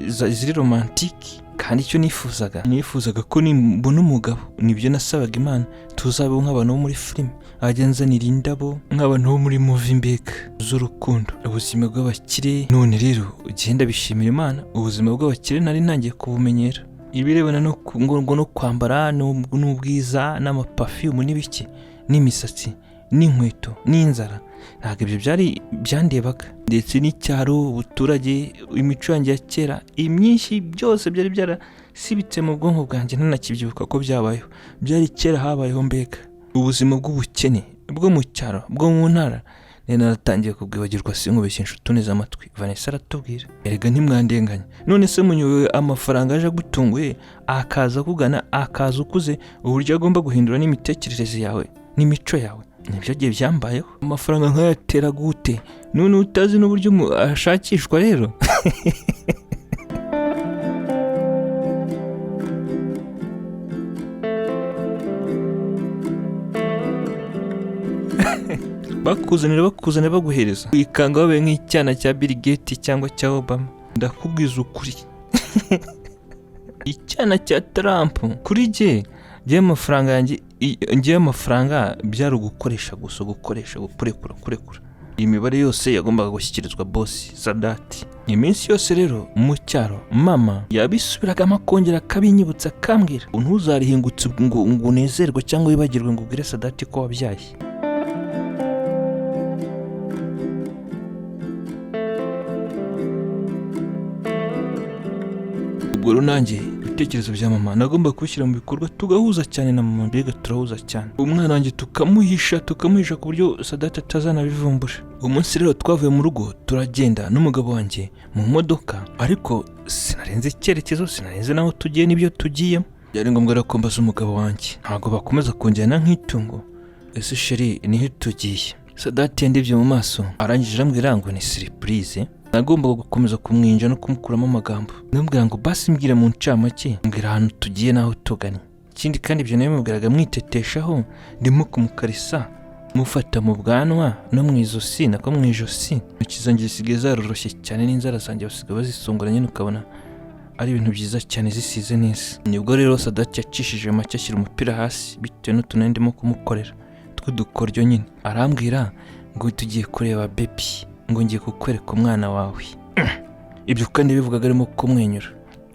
ziri romantike, kandi icyo nifuzaga ko nimbona umugabo, nibyo nasabaga Imana, tuzabeho nk'abantu bo muri filime, ajya nzanira indabo nk'abantu bo muri movie mbega z'urukundo, ubuzima bw'abakire. None rero ugenda bishimira Imana, ubuzima bw'abakire nari ntangiye kubumenyera. Ibirebana no kwambara n'ubwiza n'amaperfume n'ibiki n'imisatsi n'inkweto n'inzara, ntabwo ibyo byari byandebaga. Ndetse n'icyaro, ubuturage, imico yanjye ya kera, imyinshi byose byari byarasibitse mu bwonko bwanjye, ntanakibyibuka ko byabayeho. Byari kera habayeho mbega ubuzima bw'ubukene bwo mu cyaro, bwo mu ntara. Naratangiye kubwibagirwa, sinkubeshye inshuti neza amatwi. Vanessa aratubwira, erega ntimwandenganya, none se munyobewe amafaranga aje agutunguye akaza kugana, akaza ukuze, uburyo agomba guhindura n'imitekerereze yawe n'imico yawe. Nibyo giye byambayeho. Amafaranga nkayatera gute none utazi n'uburyo ashakishwa rero? bakuzanira baguhereza, wikanga wabaye nk'icyana cya Bill Gates cyangwa cya Obama. Ndakubwiza ukuri. Icyana cya Trump kuri jye amafaranga yanjye, ngiye amafaranga byari ugukoresha gusa, kurekura. Imibare yose yagombaga gushyikirizwa boss Sadati. Iminsi yose rero mu cyaro mama yabisubiraga amakongera akabinyibutsa, akambwira ntuzarihingutse ngo unezerwe cyangwa wibagirwe ngo ubwire Sadati ko wabyaye. Ubwo nanjye ibitekerezo bya mama nagomba kubishyira mu bikorwa, tugahuza cyane na mama, mbega turahuza cyane. Umwana wanjye tukamuhisha ku buryo Sadati atazanabivumbura. Umunsi rero twavuye mu rugo turagenda n'umugabo wanjye mu modoka, ariko sinarenze icyerekezo, sinarenze naho tugiye n'ibyo tugiyemo. Byari ngombwa rero ko mbaza umugabo wanjye, ntabwo bakomeza kunjyana nk'itungo. Ese sheri nihe tugiye? Sadati yandebye mu maso, arangije arambwira ngo ni surprise. Nagombaga gukomeza kumwinja no kumukuramo amagambo. Ndamubwira ngo basi mbwira mu ncamake, mbwira ahantu tugiye naho tuganye. Ikindi kandi ibyo nawe mubwiraga mwiteteshaho, ndimo kumukarisa, mufata mu bwanwa no mu izosi nako mu ijosi. Intoki zanjye zisigaye zaroroshye cyane, n'inzara zanjye basigaye bazisongoranye, ukabona ari ibintu byiza cyane zisize neza. Nibwo rero Sadati yacishije make ashyira umupira hasi bitewe n'utuntu ndimo kumukorera tw'udukoryo nyine. Arambwira ngo tugiye kureba baby, ngo ngiye kukwereka umwana wawe. Ibyo kandi bivugaga arimo kumwenyura.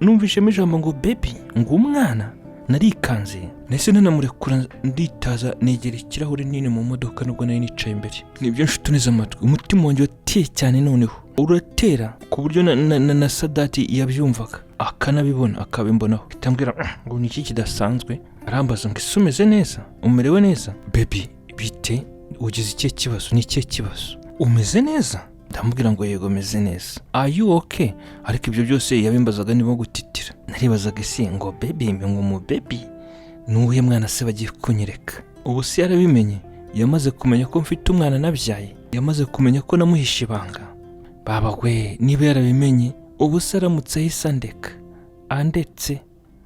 Numvishemo ijambo ngo baby, ngo umwana. Narikanze, nahise nanamurekura nditaza, negera ikirahure nini mu modoka nubwo nari nicaye imbere. Nibyo nshuti neza amatwi, umutima wanjye wateye cyane, noneho uratera ku buryo na Sadati yabyumvaga, akanabibona, akabimbonaho. Itambwira ngo ni iki kidasanzwe. Arambaza ngo ese umeze neza, umerewe neza? Baby bite, ugize ikihe kibazo? Ni ikihe kibazo? Umeze neza? Ndamubwira ngo yego meze neza. Are you okay? Ariko ibyo byose yabimbazaga ndimo gutitira. Naribazaga ese ngo baby, ngo mu baby nuhe mwana se bagiye kunyereka? Ubu se yarabimenye, yamaze kumenya ko mfite umwana nabyaye, yamaze kumenya ko namuhishe ibanga. Baba we, niba yarabimenye ubu se aramutse ahise andetse.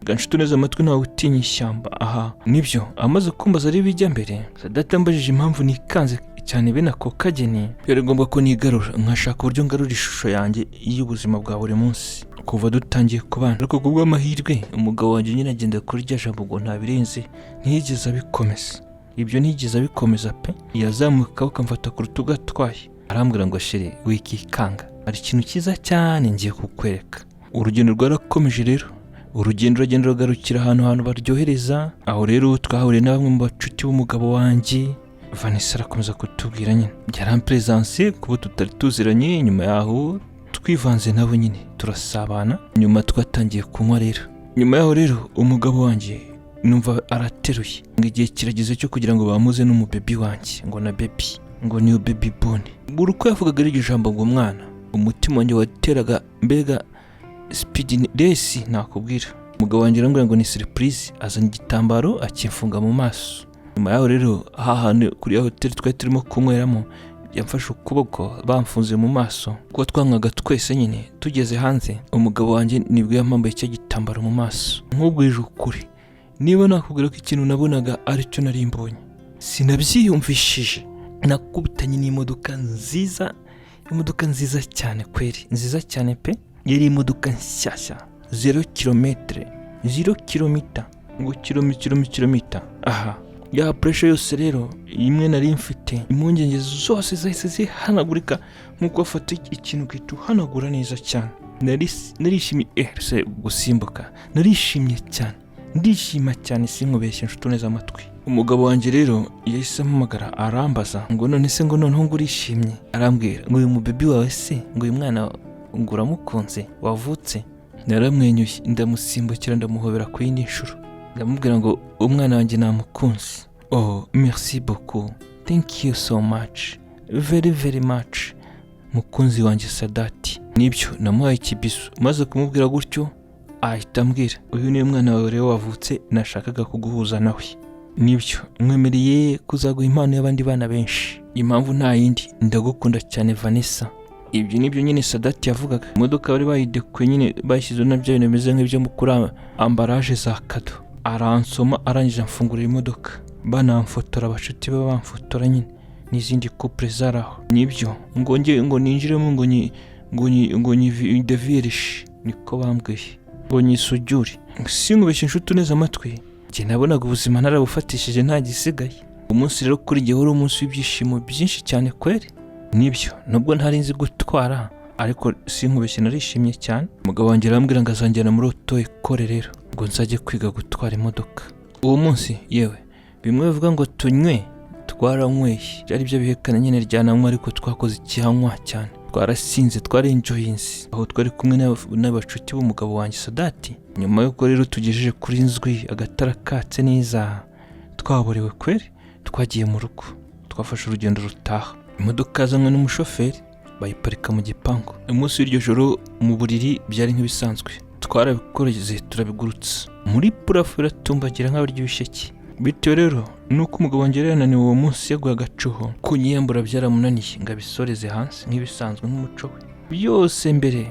Ganshuti neza amatwi ntawe utinya ishyamba. Aha nibyo amaze kumbaza ari bijya mbere. Sadati ambajije impamvu nikanze cyane bene ako kageni byari ngombwa ko nigarura nkashaka uburyo ngarura ishusho yanjye y'ubuzima bwa buri munsi kuva dutangiye kubana. Ariko kubw'amahirwe umugabo wanjye nyine agenda kuri rya jambo ngo ntabirenze, ntiyigeze abikomeza. Ibyo ntiyigeze abikomeza pe, yazamuka ukamfata ku rutugu atwaye arambwira ngo sheri wikikanga, hari ikintu cyiza cyane ngiye kukwereka. Urugendo rwarakomeje rero, urugendo rugenda rugarukira ahantu baryohereza. Aho rero twahuriye na bamwe mu bacuti b'umugabo wanjye. Vanessa arakomeza kutubwira nyine yarampresence kuba tutari tuziranye. Nyuma yaho twivanze nabo nyine turasabana, nyuma twatangiye kunywa rero. Nyuma yaho rero umugabo wanjye numva arateruye ngo igihe kirageze cyo kugira ngo bamuze n'umubebi wanjye, ngo na baby, ngo niyo baby born. Buri uko yavugaga iryo jambo ngo umwana, umutima wanjye wateraga mbega speed race nakubwira. Umugabo wanjye arambwira ngo ni surprise, azana igitambaro akimfunga mu maso. Nyuma yaho rero hahane kuri ya hotel twari turimo kunyweramo yamfashe ukuboko bamfunze mu maso kuko twankaga twese nyine. Tugeze hanze umugabo wanjye nibwo yampambaye icyo gitambaro mu maso. Nkubwije ukuri, niba nakubwira ko ikintu nabonaga ari cyo nari mbonye sinabyiyumvishije. Nakubitanye n'imodoka nziza, imodoka nziza cyane kweri, nziza cyane pe. Yari imodoka nshyashya 0 kilometre, 0 kilometer, ngo kilometer. Aha ya pressure yose rero imwe nari mfite, impungenge zose zahise zihanagurika nkuko afata ikintu kituhanagura neza cyane. Narishimye se gusimbuka, narishimye cyane, ndishima cyane sinkubeshye nshuti neza amatwi. Umugabo wanjye rero yahise ampamagara arambaza ngo none se ngo noneho ngo urishimye. Arambwira ngo uyu mubebi wawe se ngo uyu mwana ngo uramukunze wavutse. Naramwenyuye ndamusimbukira ndamuhobera ku yindi nshuro, ndamubwira ngo umwana wanjye namukunze. Oh merci beaucoup, thank you so much, very much mukunzi wanjye Sadati. Nibyo namuhaye ikibisu, maze kumubwira gutyo ahita ambwira uyu ni umwana wawe rero wavutse nashakaga kuguhuza nawe. Nibyo mwemereye kuzaguha impano y'abandi bana benshi, impamvu nta yindi, ndagukunda cyane Vanessa. Ibyo nibyo nyine Sadati yavugaga. Imodoka bari bayidekuye nyine bashyize nabyo bintu bimeze nk'ibyo mukura ambarage za kado. Aransoma arangije amfungurira imodoka, banamfotora abashuti be bamfotora nyine n'izindi couple zaraho. Nibyo ngo ninjiremo ngo devirish niko bambwiye, ngo nyisujure. Sinkubeshye inshuti neza amatwi, njye nabonaga ubuzima narabufatishije nta gisigaye. Umunsi rero kuri jye wari umunsi w'ibyishimo byinshi cyane kweri. Nibyo nubwo ntari nzi gutwara ariko sinkubeshye narishimye cyane. Umugabo wanjye arambwira ngo azanjyana muri auto école rero ngo nzajye kwiga gutwara imodoka. Uwo munsi yewe bimwe bivuga ngo tunywe twaranyweye, byari byo bihekana nyine ryananywa, ariko twakoze ikihanywa cyane, twarasinze, twarenjoyinze aho twari kumwe n'abacuti b'umugabo wanjye Sadati. Nyuma yuko rero tugejeje kuri nzwi agatara katse neza twaborewe kweri, twagiye mu rugo, twafashe urugendo rutaha. Imodoka yazanywe n'umushoferi bayiparika mu gipangu. Umunsi w'iryo joro mu buriri byari nk'ibisanzwe, twarabikoreze turabigurutse muri purafo iratumbagira nk'abary'ibisheke. Bitewe rero nuko umugabo wanjye yananiwe uwo munsi yaguye agacuho, kunyiyambura byaramunaniye ngo abisoreze hanze nk'ibisanzwe nk'umuco we. Byose mbere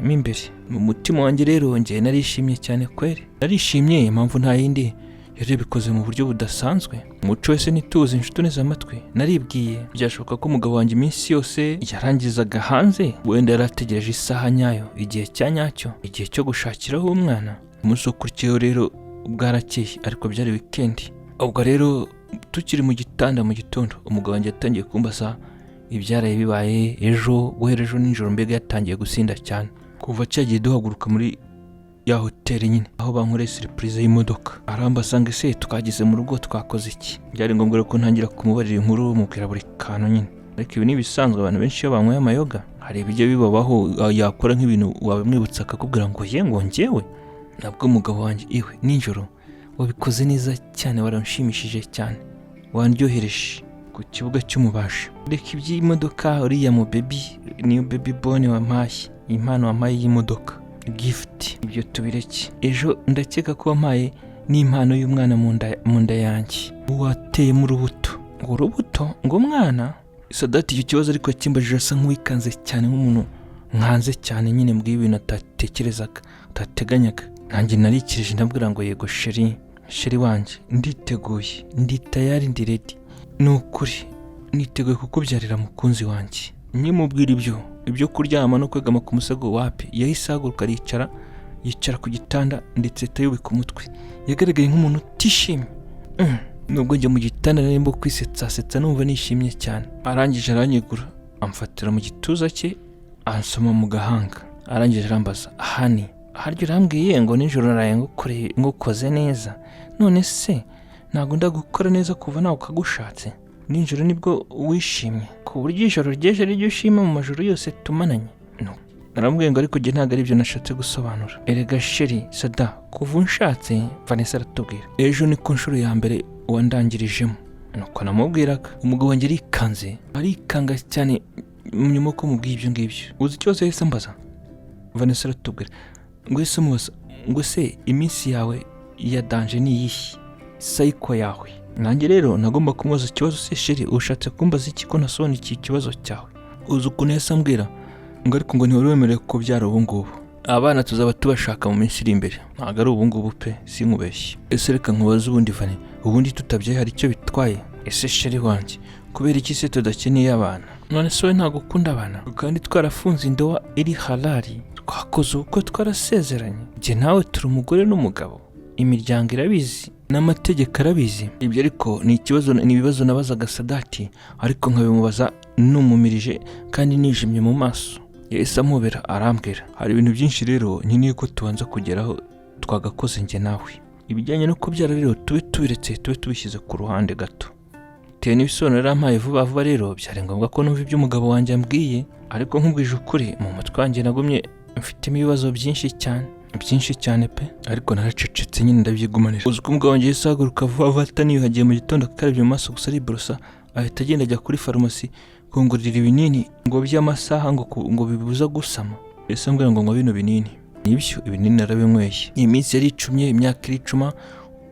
mu mutima wanjye rero njye narishimye cyane kweri. Narishimye impamvu nta yindi, yari bikoze mu buryo budasanzwe. Umuco wese nituze inshuti neza amatwi. Naribwiye byashoboka ko umugabo wanjye iminsi yose yarangizaga hanze, wenda yarategereje isaha nyayo, igihe cya nyacyo, igihe cyo gushakiraho umwana. Umunsi ukurikiyeho rero bwarakeye, ariko byari weekend. Ubwo rero tukiri mu gitanda mu gitondo, umugabo wanjye yatangiye kumbaza ibyaraye bibaye ejo, guhera ejo nijoro mbega yatangiye gusinda cyane. Kuva cyagiye duhaguruka muri ya hotel nyine aho bankoreye surprise y'imodoka, arambasanga se twagize mu rugo twakoze iki. Byari ngombwa ko ntangira kumubarira inkuru mubwira buri kantu nyine, ariko ibi nibisanzwe abantu benshi iyo banyweye amayoga hari ibijye bibabaho, yakora nk'ibintu wabimwibutsa akakubwira ngo njyewe. Nabwo umugabo wanjye iwe nijoro wabikoze neza cyane, waranshimishije cyane, wandyohereje ku kibuga cy'umubashi. Reka iby'imodoka uriya mu baby niyo baby born wampaye, impano wampaye y'imodoka gift, ibyo tubireke. Ejo ndakeka ko wampaye n'impano y'umwana mu nda yanjye wateye mu rubuto. Ngo urubuto ngo umwana Sadati icyo kibazo ariko kimbajije asa nk'uwikanze cyane, nk'umuntu nkanze cyane nyine mbwiye ibintu atatekerezaga atateganyaga. Nanjye narikirije ndabwira ngo yego sheri wanjye nditeguye, ndi tayari, ndi ready. Nukuri niteguye kukubyarira mukunzi wanjye. Nkimubwira ibyo kuryama no kwegama ku musego wapi, yahise ahaguruka yicara ku gitanda ndetse yubika umutwe. Yagaragaye nk'umuntu utishimye. Nubwo njye mu gitanda narimo kwisetsa numva nishimye cyane. Arangije aranyegura, amfatira mu gituza cye, ansoma mu gahanga. Arangije arambaza, "Hani, haryo urambwiye ngo nijoro naraye ngukoze neza. None se ntabwo ndagukora neza kuva nawe ukagushatse? Nijoro nibwo wishimye ku buryo ijoro ryeje ari ryo ushima mu majoro yose tumananye?" Narambwiye ngo ariko njye ntabwo ari byo nashatse gusobanura. Erega sheri Sada, kuva unshatse, Vanessa aratubwira, ejo ni ku nshuro ya mbere wandangirijemo. Nuko namubwiraga. Umugabo wanjye arikanga cyane nyuma ko mubwiye ibyo ngibyo. Uzi ikibazo yahise ambaza? Vanessa aratubwira ngo ese mubaza ngo se iminsi yawe ya danje ni iyihe, sayiko yawe? Nanjye rero nagomba kumubaza ikibazo, se sheri ushatse kumbaza iki ko nasobanukiye ikibazo cyawe? Uzi ukuntu yahise ambwira ngo ariko ngo ntiwari wemerewe kubyara ubu ngubu, abana tuzaba tubashaka mu minsi iri imbere, ntabwo ari ubu ngubu pe, sinkubeshye. Ese reka nkubaze ubundi Vane, ubundi tutabyaye hari icyo bitwaye? Ese sheri wanjye, kubera iki se tudakeneye abana? None se wowe ntabwo ukunda abana? Kandi twarafunze indoa iri halali, twakoze ubukwe twarasezeranye, njye nawe turi umugore n'umugabo, imiryango irabizi n'amategeko arabizi. Ibyo ariko ni ibibazo nabazaga Sadati, ariko nkabimubaza numumirije kandi nijimye mu maso. Yahise amubera arambwira, hari ibintu byinshi rero nkeneye ko tubanza kugeraho twagakoze njye nawe. Ibijyanye no kubyara rero tube tubishyize ku ruhande gato. Bitewe n'ibisobanuro yampaye vuba rero byari ngombwa ko numva ibyo umugabo wanjye ambwiye, ariko nkubwije ukuri mu mutwe wanjye nagumye mfitemo ibibazo byinshi cyane pe, ariko naracecetse nyine ndabyigumanira. Uzi ko umugabo wanjye yahise ahaguruka vuba ataniyuhagiye mu gitondo akarabye mu maso gusa ariborosa, ahita agenda ajya kuri farumasi kungurira ibinini ngo by'amasaha ngo bibuza gusama. Ese ambwira ngo bino binini nibyo, ibinini narabinyweye. Iminsi yari icumye, imyaka iricuma,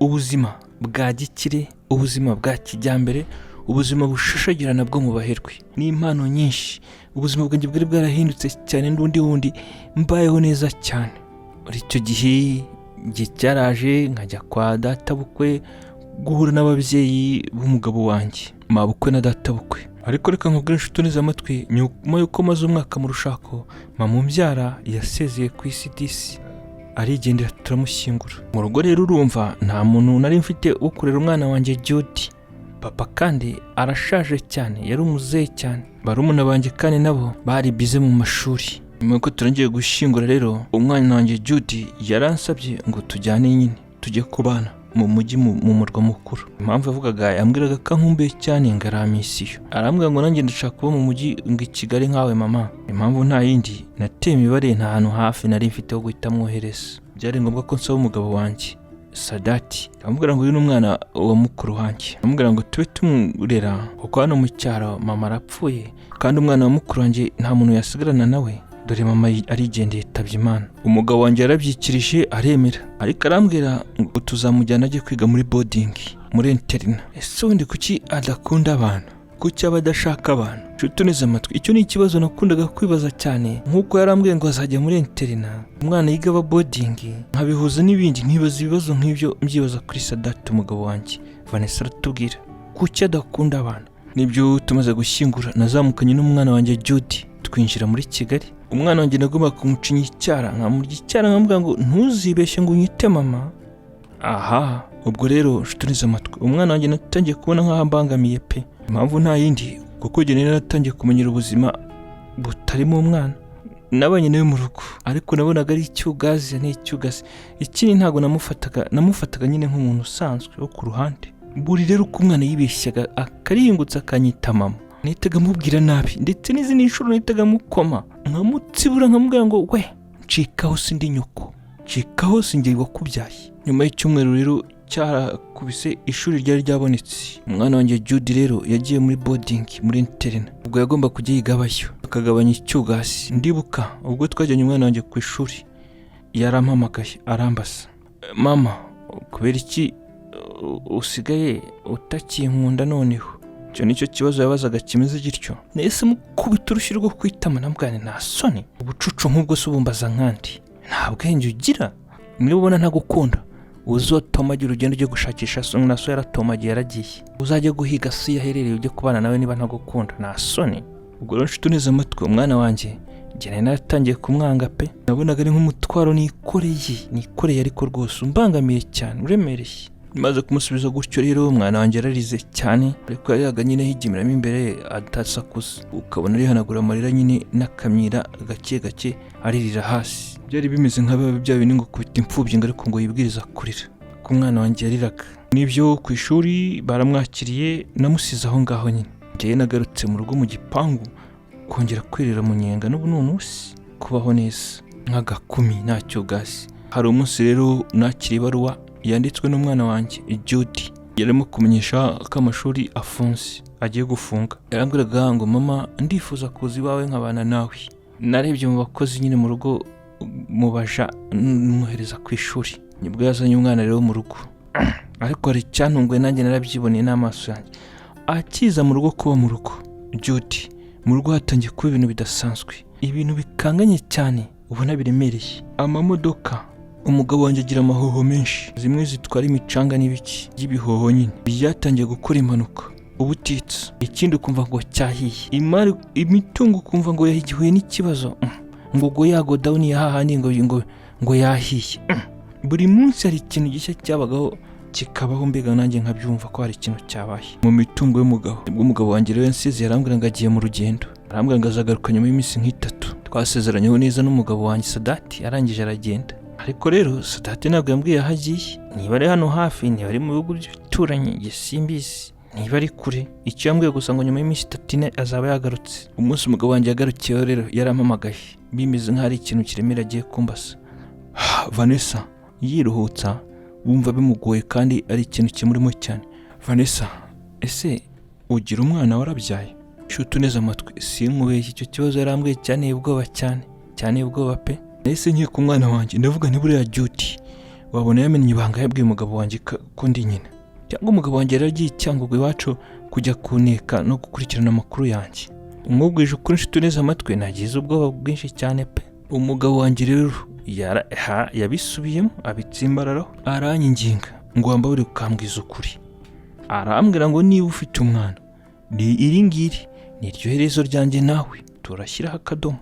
ubuzima bwa gikire, ubuzima bwa kijyambere, ubuzima bushashagirana bwo mu baherwe n'impano nyinshi. Ubuzima bwanjye bwari bwarahindutse cyane, n'undi mbayeho neza cyane. Muri icyo gihe cyaraje nkajya kwa databukwe guhura n'ababyeyi b'umugabo wanjye, mabukwe na databukwe. Ariko reka nkubwire inshuti neza amatwi, nyuma yuko maze umwaka mu rushako, mama umbyara yasezeye ku isi disi, arigendera turamushyingura. Mu rugo rero urumva nta muntu nari mfite wo kurera umwana wanjye Judy. Papa kandi arashaje cyane, yari umuzehe cyane. Barumuna banjye kandi nabo bari bize mu mashuri. Nyuma yuko turangiye gushyingura rero, umwana wanjye Judy yaransabye ngo tujyane nyine tujye kubana mu mujyi mu murwa mukuru. Impamvu yavugaga, yambwiraga ko nkumbuye cyane ngaramisiyo. Arambwira ngo nanjye ndashaka kuba mu mujyi ngo i Kigali nkawe mama. Impamvu nta yindi, nateye imibare nta hantu hafi nari mfite ho guhita mwohereza. Byari ngombwa ko nsaba umugabo wanjye Sadati. Amubwira ngo uyu ni umwana wa mukuru wanjye. Amubwira ngo tube tumurera kuko hano mu cyaro mama arapfuye, kandi umwana wa mukuru wanjye nta muntu yasigarana nawe, dore mama arigendeye yitabye Imana. Umugabo wanjye yarabyikirije aremera, ariko arambwira ngo tuzamujyana ajye kwiga muri boarding, muri interina. Ese ubundi kuki adakunda abantu? Kuki aba adashaka abantu? Nshuti neza amatwi, icyo ni ikibazo nakundaga kwibaza cyane. Nk'uko yarambwiye ngo azajya muri interina, umwana yiga aba boarding, nkabihuza n'ibindi, nkibaza ibibazo nk'ibyo mbyibaza kuri Sadati umugabo wanjye. Vanessa aratubwira kuki adakunda abantu. Nibyo tumaze gushyingura, nazamukanye n'umwana wanjye Judy twinjira muri Kigali. Umwana wanjye nagomba kumucinya icyara, nkamurya icyara nkamubwira ngo ntuzibeshye ngo unyite mama. Aha, ubwo rero nshuti neza amatwi, umwana wanjye natangiye kubona nk'aho ambangamiye pe. Impamvu nta yindi, kuko njye natangiye kumenyera ubuzima butarimo umwana. Nabanye nawe mu rugo, ariko nabonaga ari icyugazi. Ikindi ntabwo namufataga nyine nk'umuntu usanzwe wo ku ruhande. Buri rero uko umwana yibeshyaga akarihingutse akanyita mama, nahitaga mubwira nabi, ndetse n'izindi nshuro nahitaga mukoma nkamutsibura nkamubwira ngo we ncikaho sindi nyoko, ncikaho sinjye wakubyaye. Nyuma y'icyumweru rero cyarakubise, ishuri ryari ryabonetse. Umwana wanjye Judy rero yagiye muri boarding, muri interina. Ubwo yagomba kujya yigabayo akagabanya icyugasi. Ndibuka ubwo twajyanye umwana wanjye ku ishuri, yarampamagaye arambaza, mama kubera iki usigaye utakinkunda noneho? Icyo nicyo kibazo yabazaga kimeze gityo. Nahise mukubita urushyi rwo kwitama, nambwane nta soni, ubucucu nk'ubwo se ubumbaza nkandi, nta bwenge ugira? Niba ubona ntagukunda uzotomagira urugendo ujye gushakisha so na so yaratomagiye yaragiye, uzajya guhiga si yaherereye ujye kubana nawe niba ntagukunda nta soni. Ubwo rero nshuti neza amatwi umwana wanjye njye naratangiye kumwanga pe, nabonaga ari nk'umutwaro nikoreye ariko rwose umbangamiye cyane uremereye. Maze kumusubiza gutyo rero umwana wanjye yararize cyane, ariko yariyaga nyine higimiramo imbere atasakuza, ukabona arihanagura amarira nyine n'akamyira gake gake aririra hasi. Byari bimeze bya bintu ngo kubita imfubyi ngo ariko ngo yibwiriza kurira ku mwana wanjye yariraga. Nibyo ku ishuri baramwakiriye namusize aho ngaho nyine, njyewe nagarutse mu rugo mu gipangu kongera kwirira mu nyenga n'ubununusi kubaho neza nk'agakumi ntacyo gasi. Hari umunsi rero nakiriye ibaruwa yanditswe n'umwana wanjye Judy, yarimo kumenyesha ko amashuri afunze agiye gufunga. Yarambwiraga ngo mama ndifuza kuza iwawe nkabana nawe. Narebye mu bakozi nyine mu rugo mubaja mwohereza ku ishuri, nibwo yazanye umwana rero mu rugo. Ariko hari icyantunguye nanjye narabyiboneye n'amaso yanjye. Akiza mu rugo kuba mu rugo Judy, mu rugo hatangiye kuba ibintu bidasanzwe, ibintu bikanganye cyane ubona biremereye. Amamodoka, umugabo wanjye agira amahoho menshi, zimwe zitwara imicanga n'ibiki by'ibihoho nyine byatangiye gukora impanuka. Ubutitsa ikindi ukumva ngo cyahiye, imari imitungo ukumva ngo yahigihuye n'ikibazo, ngo yago down yahahandi ngo yahiye. Buri munsi hari ikintu gishya cyabagaho kikabaho, mbega nanjye nkabyumva ko hari ikintu cyabaye mu mitungo y'umugabo. Ubwo umugabo wanjye rero yansize yarambwira ngo agiye mu rugendo, arambwira ngo azagaruka nyuma y'iminsi nk'itatu. Twasezeranyeho neza n'umugabo wanjye Sadati, arangije aragenda. Ariko rero Sadati ntabwo yambwiye aho agiye, niba ari hano hafi, niba ari mu bihugu by'ibituranyi simbizi, niba ari kure. Icyo yambwiye gusa ngo nyuma y'iminsi 3 azaba yagarutse. Umunsi umugabo wanjye yagarukiyeho rero yarampamagaye, bimeze nk'aho ari ikintu kiremera agiye kumbasa. Vanessa yiruhutsa, wumva bimugoye kandi ari ikintu kimurimo cyane. Vanessa, ese ugira umwana warabyaye? Shutu neza amatwi sinkubeshye, icyo kibazo yarambwiye cyane ubwoba pe. Nahise ngiye ku mwana wanjye ndavuga nti buriya Judy wabona yamenye ibanga yabwiye umugabo wanjye ko ndi nyina, cyangwa umugabo wanjye yaragiye Cyangugu iwacu kujya kuneka no gukurikirana amakuru yanjye. Umubwije ukuri nshuti neza amatwi nagize ubwoba bwinshi cyane pe. Umugabo wanjye rero yabisubiyemo abitsimbararaho, aranyinginga ngo wambabure ukambwiza ukuri. Arambwira ngo niba ufite umwana ni iri ngiri niryo herezo ryanjye nawe turashyiraho akadomo,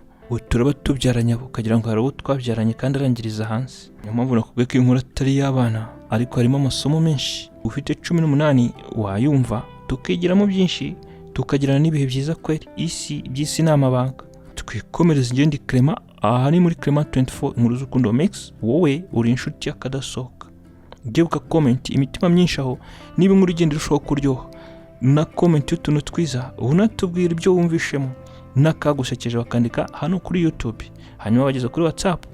turaba tubyaranye abo ukagira ngo hari abo twabyaranye kandi arangiriza hanze. Niyo mpamvu nakubwiye ko inkuru atari y'abana, ariko harimo amasomo menshi. Ufite 18 wayumva tukigiramo byinshi, tukagirana n'ibihe byiza kweri. By'isi ni amabanga. Twikomereza ingendo Clement, aha ni muri Clement 24 inkuru z'urukundo mix. Wowe uri inshuti y'akadasohoka, ugebuka comment imitima myinshi aho, niba inkuru igenda irushaho kuryoha na comment y'utuntu twiza unatubwira ibyo wumvishemo n'akagusekeje bakandika hano kuri YouTube, hanyuma bageza kuri WhatsApp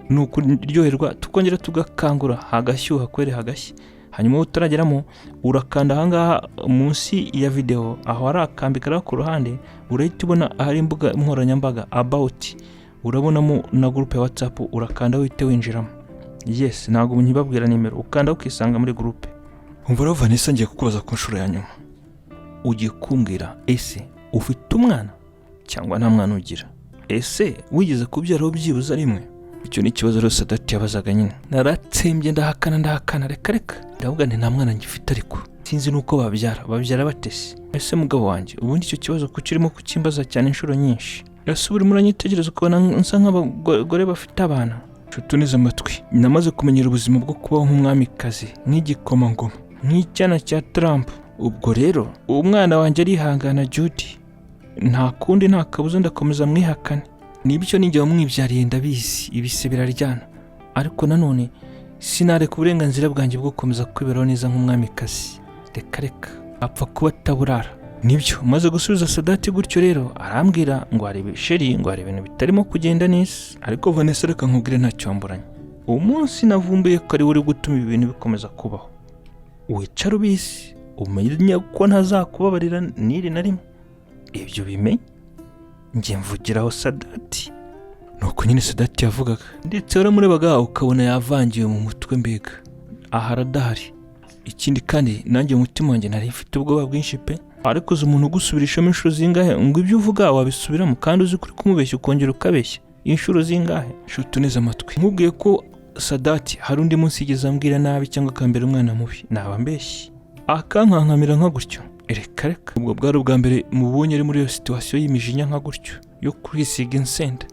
nukuryoherwa tukongera tugakangura hagashyuha kwere hagashya. Hanyuma utarageramo urakanda ahangaha munsi ya video aho ari akambikara ku ruhande, urahita ubona ahari imbuga nkoranyambaga about, urabonamo na groupe ya WhatsApp, urakanda wite winjiramo. Yes, ntabwo unyibabwira nimero, ukanda ukisanga muri groupe. Umva rero Vanessa, ngiye kukubaza ku nshuro ya nyuma, ugiye kumbwira ese ufite umwana cyangwa nta mwana ugira? Ese wigeze kubyaraho byibuza rimwe? Icyo ni ikibazo rero Sadati yabazaga nyine. Naratsembye ndahakana reka ndavuga nti nta mwana ngifite, ariko sinzi nuko babyara batese. Ese mugabo wanjye ubundi icyo kibazo kukirimo kukimbaza cyane inshuro nyinshi? Ese uri muranyitegereza ukabona nsa nk'abagore bafite abana? Shutu neza amatwi, namaze kumenyera ubuzima bwo kubaho nk'umwamikazi, nk'igikomangoma, nk'icyana cya Trump. Ubwo rero umwana wanjye arihangana Judy, nta kundi nta kabuza ndakomeza mwihakane. Nibyo ninjye wamwibyariye ndabizi, ibise biraryana, ariko nanone sinareka uburenganzira bwanjye bwo gukomeza kwiberaho neza nk'umwamikazi. Reka apfa kuba ataburara. Nibyo maze gusubiza Sadati gutyo rero arambwira ngo arebe sheri, ngo arebe ibintu bitarimo kugenda neza. Ariko Vanessa reka nkubwire ntacyo mburanye, umunsi navumbuye ko ari uri gutuma ibintu bikomeza kubaho, wicara ubizi umenya ko ntazakubabarira niri na rimwe. Ibyo bimenye njye mvugiraho Sadati. Nuko nyine Sadati yavugaga, ndetse waramurebaga ukabona yavangiwe mu mutwe, mbega aharadahari. Ikindi kandi nanjye umutima wanjye nari mfite ubwoba bwinshi pe. Ariko uzi umuntu gusubirishamo inshuro zingahe ngo ibyo uvuga wabisubiramo kandi uzi kuri kumubeshya ukongera ukabeshya inshuro zingahe? Shutu neza amatwi, nkubwiye ko Sadati hari undi munsi yigeze ambwira nabi cyangwa akambera umwana mubi, naba mbeshyi akankankamira nka gutyo? Reka ubwo bwari ubwa mbere mubonye ari muri iyo situation y'imijinya nka gutyo yo kwisiga insenda.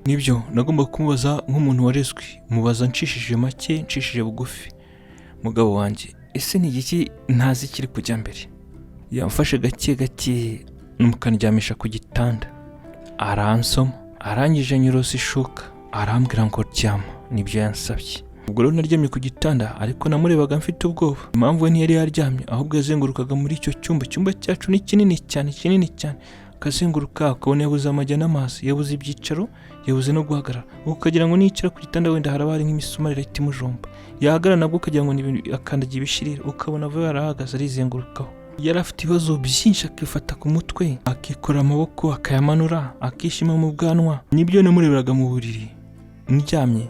Nibyo nagomba kumubaza nk'umuntu warezwe, mubaza nshishije make, nshishije bugufi, mugabo wanjye ese ni iki ntazi kiri kujya mbere? Yamfashe gake numukandyamisha ku gitanda, aransoma, arangije nyirose ishuka, arambwira ngo ryama. Nibyo yansabye. Ubwo rero naryamye ku gitanda, ariko namurebaga mfite ubwoba. Impamvu we ntiyari yaryamye, ahubwo yazengurukaga muri icyo cyumba. Icyumba cyacu ni kinini cyane, akazenguruka, akabona yabuze amajya n'amazi, yabuze ibyicaro, yabuze no guhagarara. Ukagira ngo nicara ku gitanda wenda haraba hari nk'imisumari irahita imujomba. Yahagarara nabwo ukagira ngo akandagiye ibishirira, ukabona ava yarahagaze arizengurukaho. Yari afite ibibazo byinshi, akifata ku mutwe, akikora amaboko, akayamanura, akishima mu bwanwa. Nibyo namureberaga mu buriri ndyamye,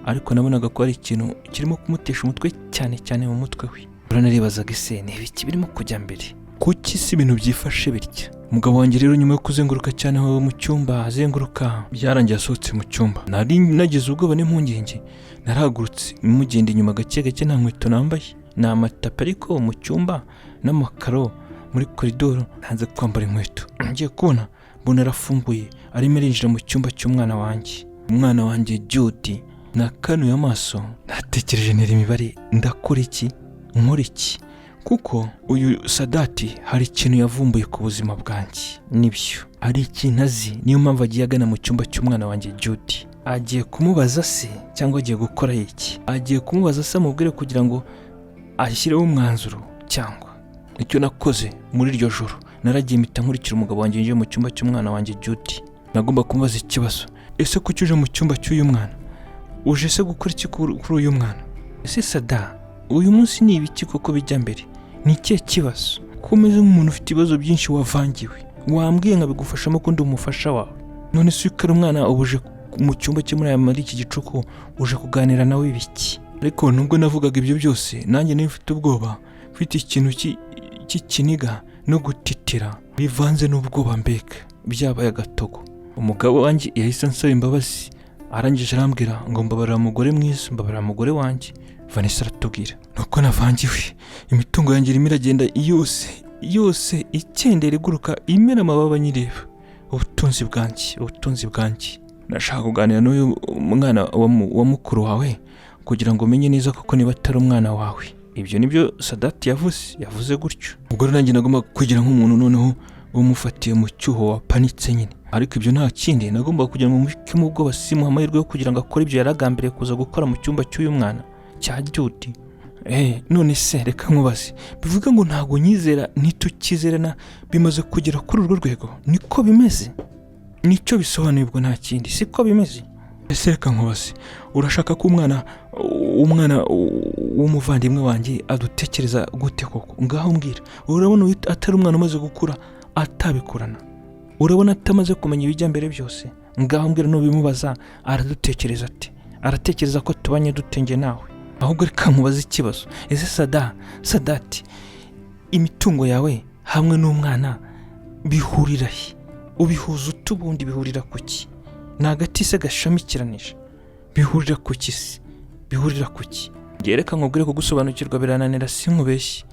ariko nabonaga ko hari ikintu kirimo kumutesha umutwe cyane mu mutwe we. Uranarebazaga ese ni ibiki birimo kujya mbere? Kuki si ibintu byifashe bitya? Umugabo wanjye rero nyuma yo kuzenguruka cyane mu cyumba, azenguruka, byarangiye asohotse mu cyumba. Nari nagize ubwoba n'impungenge, narahagurutse mugenda inyuma gake nta nkweto nambaye, nta matapi ariko mu cyumba n'amakaro muri koridoro, ntanze kwambara inkweto. Ngiye kubona mbona arafunguye, arimo arinjira mu cyumba cy'umwana wanjye. Umwana wanjye Judy nakanuye amaso, natekereje nera imibare, ndakora iki, nkora iki? Kuko uyu Sadati hari ikintu yavumbuye ku buzima bwanjye. Nibyo hari ikintu azi, niyo mpamvu agiye agana mu cyumba cy'umwana wanjye Judy. Agiye kumubaza se cyangwa agiye gukora iki? Agiye kumubaza se amubwire kugira ngo ashyireho umwanzuro, cyangwa icyo nakoze muri iryo joro naragiye mpita nkurikira umugabo wanjye yinjiye mu cyumba cy'umwana wanjye Judy. Nagomba kumubaza ikibazo, ese kuki uje mu cyumba cy'uyu mwana? Uje se gukora iki kuri uyu mwana? Ese Sada, uyu munsi ni ibiki koko bijya mbere? Ni ikihe kibazo? Ko umeze nk'umuntu ufite ibibazo byinshi wavangiwe, wambwiye nkabigufashamo ko ndi umufasha wawe. None se ukari umwana ubuje mu cyumba cyo muri iki gicuku, uje kuganira nawe ibiki? Ariko nubwo navugaga ibyo byose, nanjye niba mfite ubwoba, mfite ikintu cy'ikiniga no gutitira bivanze n'ubwoba, mbega byabaye agatogo. Umugabo wanjye yahise ansaba imbabazi, arangije arambwira ngo mbabarira umugore mwiza, mbabarira umugore wanjye. Vanessa aratubwira nuko navangiwe, imitungo yanjye irimo iragenda yose ikendera iguruka, imera amababa nyireba. Ubutunzi bwanjye. Nashaka kuganira n'uyu mwana wa mukuru wawe kugira ngo umenye neza koko niba atari umwana wawe. Ibyo nibyo Sadati yavuze gutyo. Ubwo rero nanjye nagomba kugira nk'umuntu noneho umufatiye mu cyuho wapanitse nyine. Ariko ibyo nta kindi, nagomba kugira ngo mubikemo ubwoba, simuha amahirwe yo kugira ngo akore ibyo yaragambiriye kuza gukora mu cyumba cy'uyu mwana cya Judy. None se reka nkubaze, bivuga ngo ntago nyizera, ntitukizerana, bimaze kugera kuri urwo rwego? Niko bimeze? Nicyo bisobanuye? Ubwo nta kindi, siko bimeze? Ese reka nkubaze, urashaka ko umwana w'umuvandimwe wanjye adutekereza gute koko? Ngaho mbwira, urabona atari umwana umaze gukura atabikurana? Urabona atamaze kumenya ibijya mbere byose? Ngaho mbwira, nubimubaza aradutekereza ati? Aratekereza ko tubanye dutenge nawe? Ahubwo reka nkubaze ikibazo, ese Sadati, imitungo yawe hamwe n'umwana bihurira he? Ubihuza utubundi bihurira kuki? Nagati se gashamikiranije bihurira kuki se? Bihurira kuki? Gereka nkubwire ko gusobanukirwa birananira, sinkubeshye.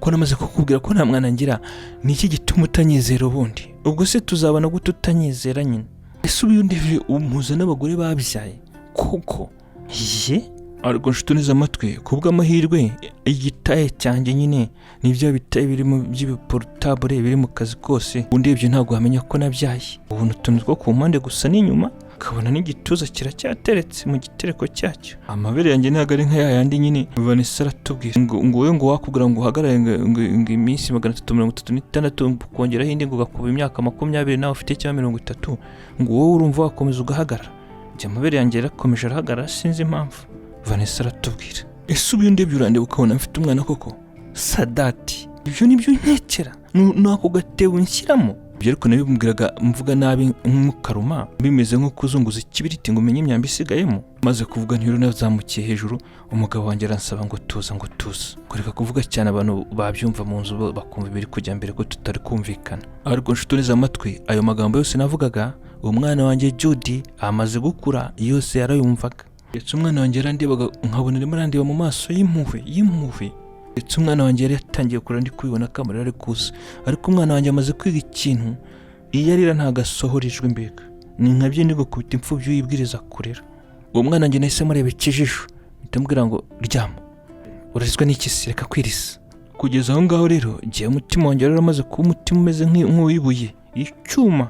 Ko namaze kukubwira ko nta mwana ngira, ni iki gituma utanyizera ubundi? Ubwo se tuzabana gute utanyizera nyine? Ese ubundi umuza n'abagore babyaye koko? Ariko nshutuneze amatwi, kubw'amahirwe igitaye cyanjye nyine nibyo bitaye biri mu by'ibiportable biri mu kazi kose. Undi ibyo ntabwo wamenya ko nabyaye. Ubuntu utuntu two ku mpande gusa n'inyuma, kabona n'igituza kiracyateretse mu gitereko cyacyo. Amabere yanjye ntabwo ari nka yandi nyine. Vanessa aratubwira ngo wowe ngo wakubwira ngo uhagarare ngo iminsi 336 kongeraho indi ngo ugakuba imyaka 20 nawe ufite cyangwa 30, ngo wowe urumva wakomeza ugahagarara? Amabere yanjye yarakomeje arahagarara, sinzi impamvu. Vanessa aratubwira, ese ubundi byurande ukabona mfite umwana koko? Sadati, ibyo nibyo nkekera, nako gatebo nshyiramo. Ibyo ariko nabimubwiraga mvuga nabi nk'umukaruma, bimeze nko kuzunguza ikibiriti ngo umenye imyambi isigayemo. Maze kuvuga ntiro nazamukiye hejuru, umugabo wanjye aransaba ngo tuza. Kureka kuvuga cyane, abantu babyumva mu nzu bakumva ibiri kujya mbere ko tutari kumvikana. Ariko nshutuneze amatwi, ayo magambo yose navugaga umwana wanjye Judy amaze gukura yose yarayumvaga. ndetse umwana wanjye yarandebaga nkabona arimo arandeba mu maso y'impuhwe ndetse umwana wanjye yari yatangiye kurira ndi kubibona ko amarira ari kuza, ariko umwana wanjye amaze kwiga ikintu iyo arira ntago asohora ijwi mbega ni nka byo ndi gukubita imfubyi uyibwiriza kurera. uwo mwana wanjye nahise mureba ikijisho mpita mubwira ngo ryama, urizwa n'iki se, reka kwirisa. Kugeza aho ngaho rero igihe umutima wanjye wari uramaze kuba umutima umeze nk'uwibuye icyuma,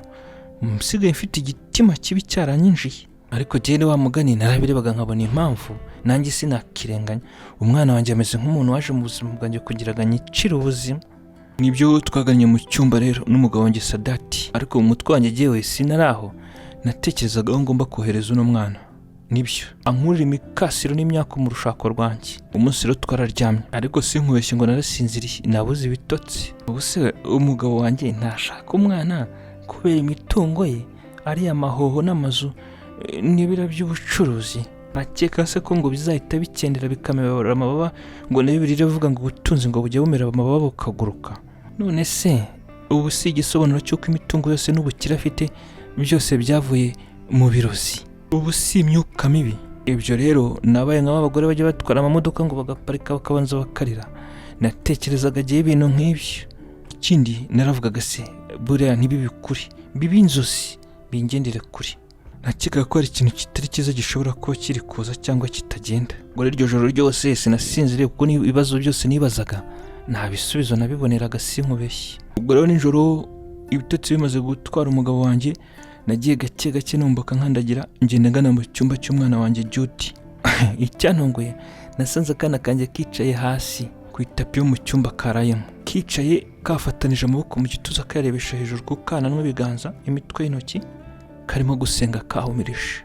msigaye mfite igitima kibi cyaranyinjiye, ariko jyewe wa mugani narabirebaga nkabona impamvu nanjye sinakirenganya. umwana wanjye ameze nk'umuntu waje mu buzima bwanjye kugira ngo anyicire ubuzima. Nibyo twaganye mu cyumba rero n'umugabo wanjye Sadati, ariko mu mutwe wanjye jyewe sinaraho natekerezaga aho ngomba kohereza uno mwana. Nibyo ankurira imikasiro n'imyaka mu rushako rwanjye. Umunsi rero twararyamye, ariko sinkubeshye ngo narasinziriye, nabuze ibitotsi. Ubuse umugabo wanjye ntashaka umwana kubera imitungo ye ari amahoho n'amazu n'ibira by'ubucuruzi. Nakeka se ko ngo bizahita bikendera bikamebara amababa, ngo nayo birivuga ngo ubutunzi ngo bujye bumera amababa bukaguruka. None se ubu si igisobanuro cy'uko imitungo yose n'ubukire afite byose byavuye mu birozi? Ubu si imyuka mibi? Ibyo rero nabaye nk'abagore bajya batwara amamodoka ngo bagaparika bakabanza bakarira. Natekerezaga giye ibintu nk'ibyo. Ikindi naravugaga se buriya ntibibikuri, bibi inzozi bingendere kuri. Nakeka ko hari ikintu kitari cyiza gishobora kuba kiri kuza cyangwa kitagenda. Ngo iryo joro ryose sinasinziriye kuko ibibazo byose nibazaga nta bisubizo nabiboneraga, sinkubeshye. Ubwo rero nijoro ibitotsi bimaze gutwara umugabo wanjye, nagiye gake gake numbuka nkandagira ngenda ngana mu cyumba cy'umwana wanjye Judy. Icyantunguye nasanze akana kanjye kicaye hasi ku itapi yo mu cyumba karayemo, kicaye kafatanije amaboko mu gituza kayarebesha hejuru ku kananwa ibiganza, imitwe y'intoki, karimo gusenga kahumirije.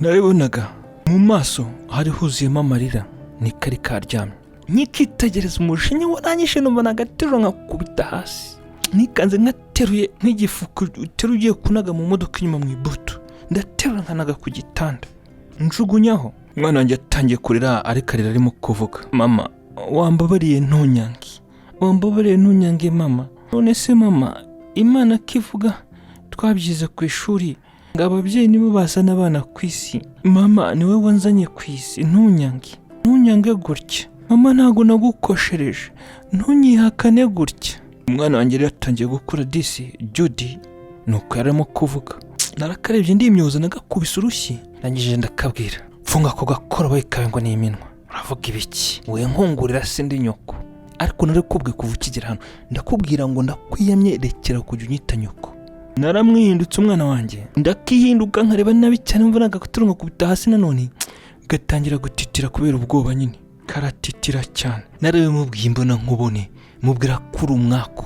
Narabibonaga mu maso hari huzuyemo amarira, ni kari karyamye. Nkitegereza umujinya waranyishe numva nagaterura nkakubita hasi, nikanze nkateruye nk'igifuku uteruye kunaga mu modoka inyuma mu ibuto, ndaterura nkanaga ku gitanda njugunyaho. Umwana wanjye atangiye kurira ariko arira arimo kuvuga, mama wambabariye ntunyange mama. None se mama, Imana kivuga twabyize ku ishuri ngo ababyeyi nibo bazana abana ku isi, mama niwe wanzanye ku isi, ntunyange gutya mama, ntago nagukoshereje, ntunyihakane gutya. Umwana wanjye rero atangiye gukura disi Judy, nuko yarimo kuvuga. Narakarebye ndimyoza nagakubise urushyi, nangije ndakabwira, funga ako gakoroboyi kawe ngo ni iminwa, uravuga ibiki we nkungurira se ndi nyoko? Ariko narakubwiye kuva ukigera hano ndakubwira ngo ndakwiyamye, rekera kujya unyita nyoko. Naramwihindutse umwana wanjye, ndakihinduka nkareba nabi cyane, mvuna agaturunga kubita hasi, nanone gatangira gutitira kubera ubwoba, nyine karatitira cyane. Narabimubwiye imbona nkubone, mubwira kuri umwako,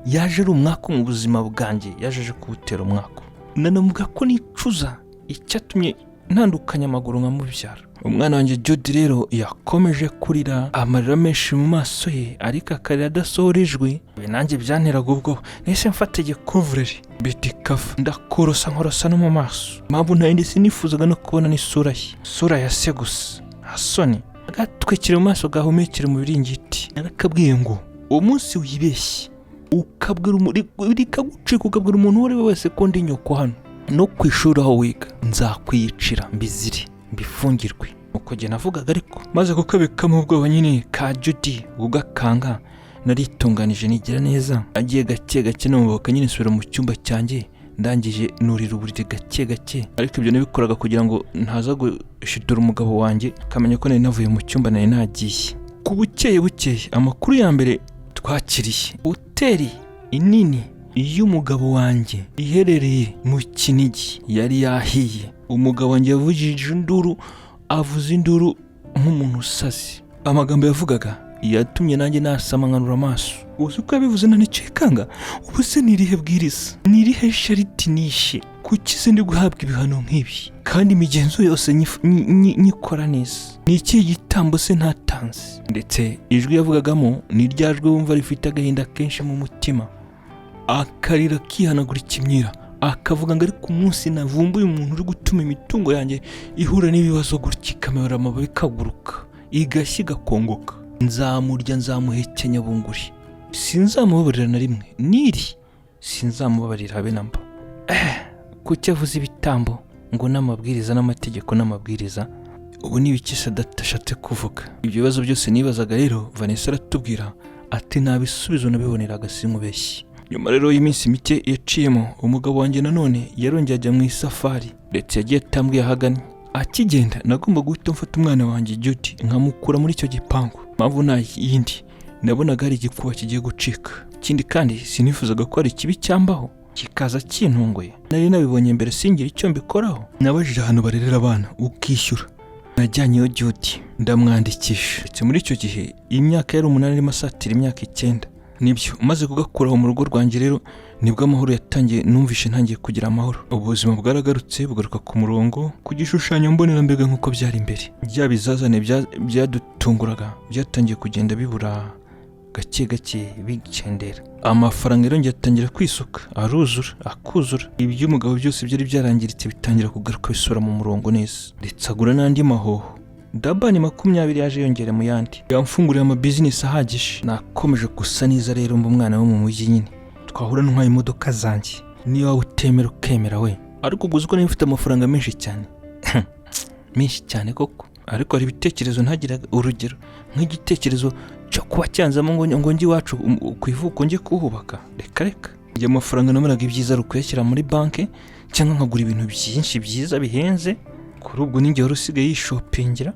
yaje ari umwako mu buzima bwanjye, yaje kuwutera umwako. Nanamubwira ko nicuza icyatumye ntandukanya amaguru nkamubyara. Umwana wanjye Judy rero yakomeje kurira, amarira menshi mu maso ye, ariko akarira adasohora ijwi. Nanjye byanteraga ubwoba, nahise mfata igikuvureri bitikafa, ndakorosa nkorosa no mu maso. Mpamvu ntayindi sinifuzaga no kubona n'isura ye, isura ya se gusa, hasoni agatwikira mu maso gahumekera mu biringiti. Narakabwiye ngo uwo munsi wibeshye ukabwira rikagucika, ukabwira umuntu uwo ari we wese ko ndi nyoko hano no ku ishuri aho wiga, nzakwiyicira mbizire mbifungirwe. Uko jye navugaga, ariko maze kukabikamo ubwoba nyine ka Judy ugakanga, naritunganije nigira neza, agiye gake gake numvaga nyine nsubira mu cyumba cyanjye, ndangije nurira uburiri gake gake. Ariko ibyo nabikoraga kugira ngo ntaza gushitura umugabo wanjye akamenya ko nari navuye mu cyumba nari nagiye. Ku bukeye amakuru ya mbere twakiriye, hoteli inini y'umugabo wanjye iherereye mu Kinigi yari yahiye. Umugabo wanjye yavugije induru, avuza induru nk'umuntu usaze. Amagambo yavugaga yatumye nanjye nasama nkanura amaso. Uzi uko yabivuze nta nicyo ikanga? Ubu se nirihe bwiriza, nirihe shariti nishe, kuki se ndi guhabwa ibihano nk'ibi kandi imigenzo yose nyikora neza? Ni iki gitambo se ntatanze? Ndetse ijwi yavugagamo ni rya jwi wumva rifite agahinda kenshi mu mutima, akarira kihanagura ikimyira, akavuga ngo ariko umunsi navumbuye umuntu uri gutuma imitungo yanjye ihura n'ibibazo gutya, ikamera amababi ikaguruka, igashya igakongoka, nzamurya nzamuhekenya bunguri, sinzamubabarira na rimwe, niri sinzamubabarira habe namba. Kuki avuze ibitambo ngo n'amabwiriza n'amategeko n'amabwiriza? Ubu ni ibiki Sadati ashatse kuvuga? Ibyo bibazo byose nibazaga rero Vanessa aratubwira ati nta bisubizo nabiboneraga sinkubeshyi. Nyuma rero y'iminsi mike yaciyemo, umugabo wanjye nanone yarongeye ajya mu isafari ndetse yagiye atambwiye ahaganye. Akigenda nagomba guhita mfata umwana wanjye Judy nkamukura muri icyo gipangu. Mpamvu nta yindi, nabonaga hari igikuba kigiye gucika. Ikindi kandi sinifuzaga ko ari ikibi cyambaho kikaza kintunguye. Nari nabibonye mbere singira icyo mbikoraho. Nabajije ahantu barerera abana ukishyura. Najyanyeyo Judy ndamwandikisha. Ndetse muri icyo gihe imyaka yari 8 arimo asatira imyaka 9. Nibyo maze kugakuraho mu rugo rwanjye rero nibwo amahoro yatangiye, numvishe ntangiye kugira amahoro. Ubuzima bwaragarutse bugaruka ku murongo, ku gishushanyo mbonera mbega nk'uko byari imbere. Bya bizazane byadutunguraga byatangiye kugenda bibura gake gake bicendera. Amafaranga rero yatangira kwisuka, aruzura akuzura. Iby'umugabo byose byari byarangiritse bitangira kugaruka bisura mu murongo neza. Ndetse agura n'andi mahoho. Dabani 20 yaje yongera mu yandi. Yamfunguriye ama business ahagije. Nakomeje gusa neza rero umwana wo mu mujyi nyine. Twahura ntwaye imodoka zanjye. Niyo utemera ukemera we. Ariko guziko nifite amafaranga menshi cyane. Menshi cyane koko. Ariko hari ibitekerezo ntagiraga. Urugero nk'igitekerezo cyo kuba cyanzamo ngo ngi wacu kwivuko nge kuhubaka. Reka njye amafaranga namaraga ibyiza rukuyashyira muri banke cyangwa nkagura ibintu byinshi byiza bihenze. Kuri ubwo ninjye wari usigaye yishopingira.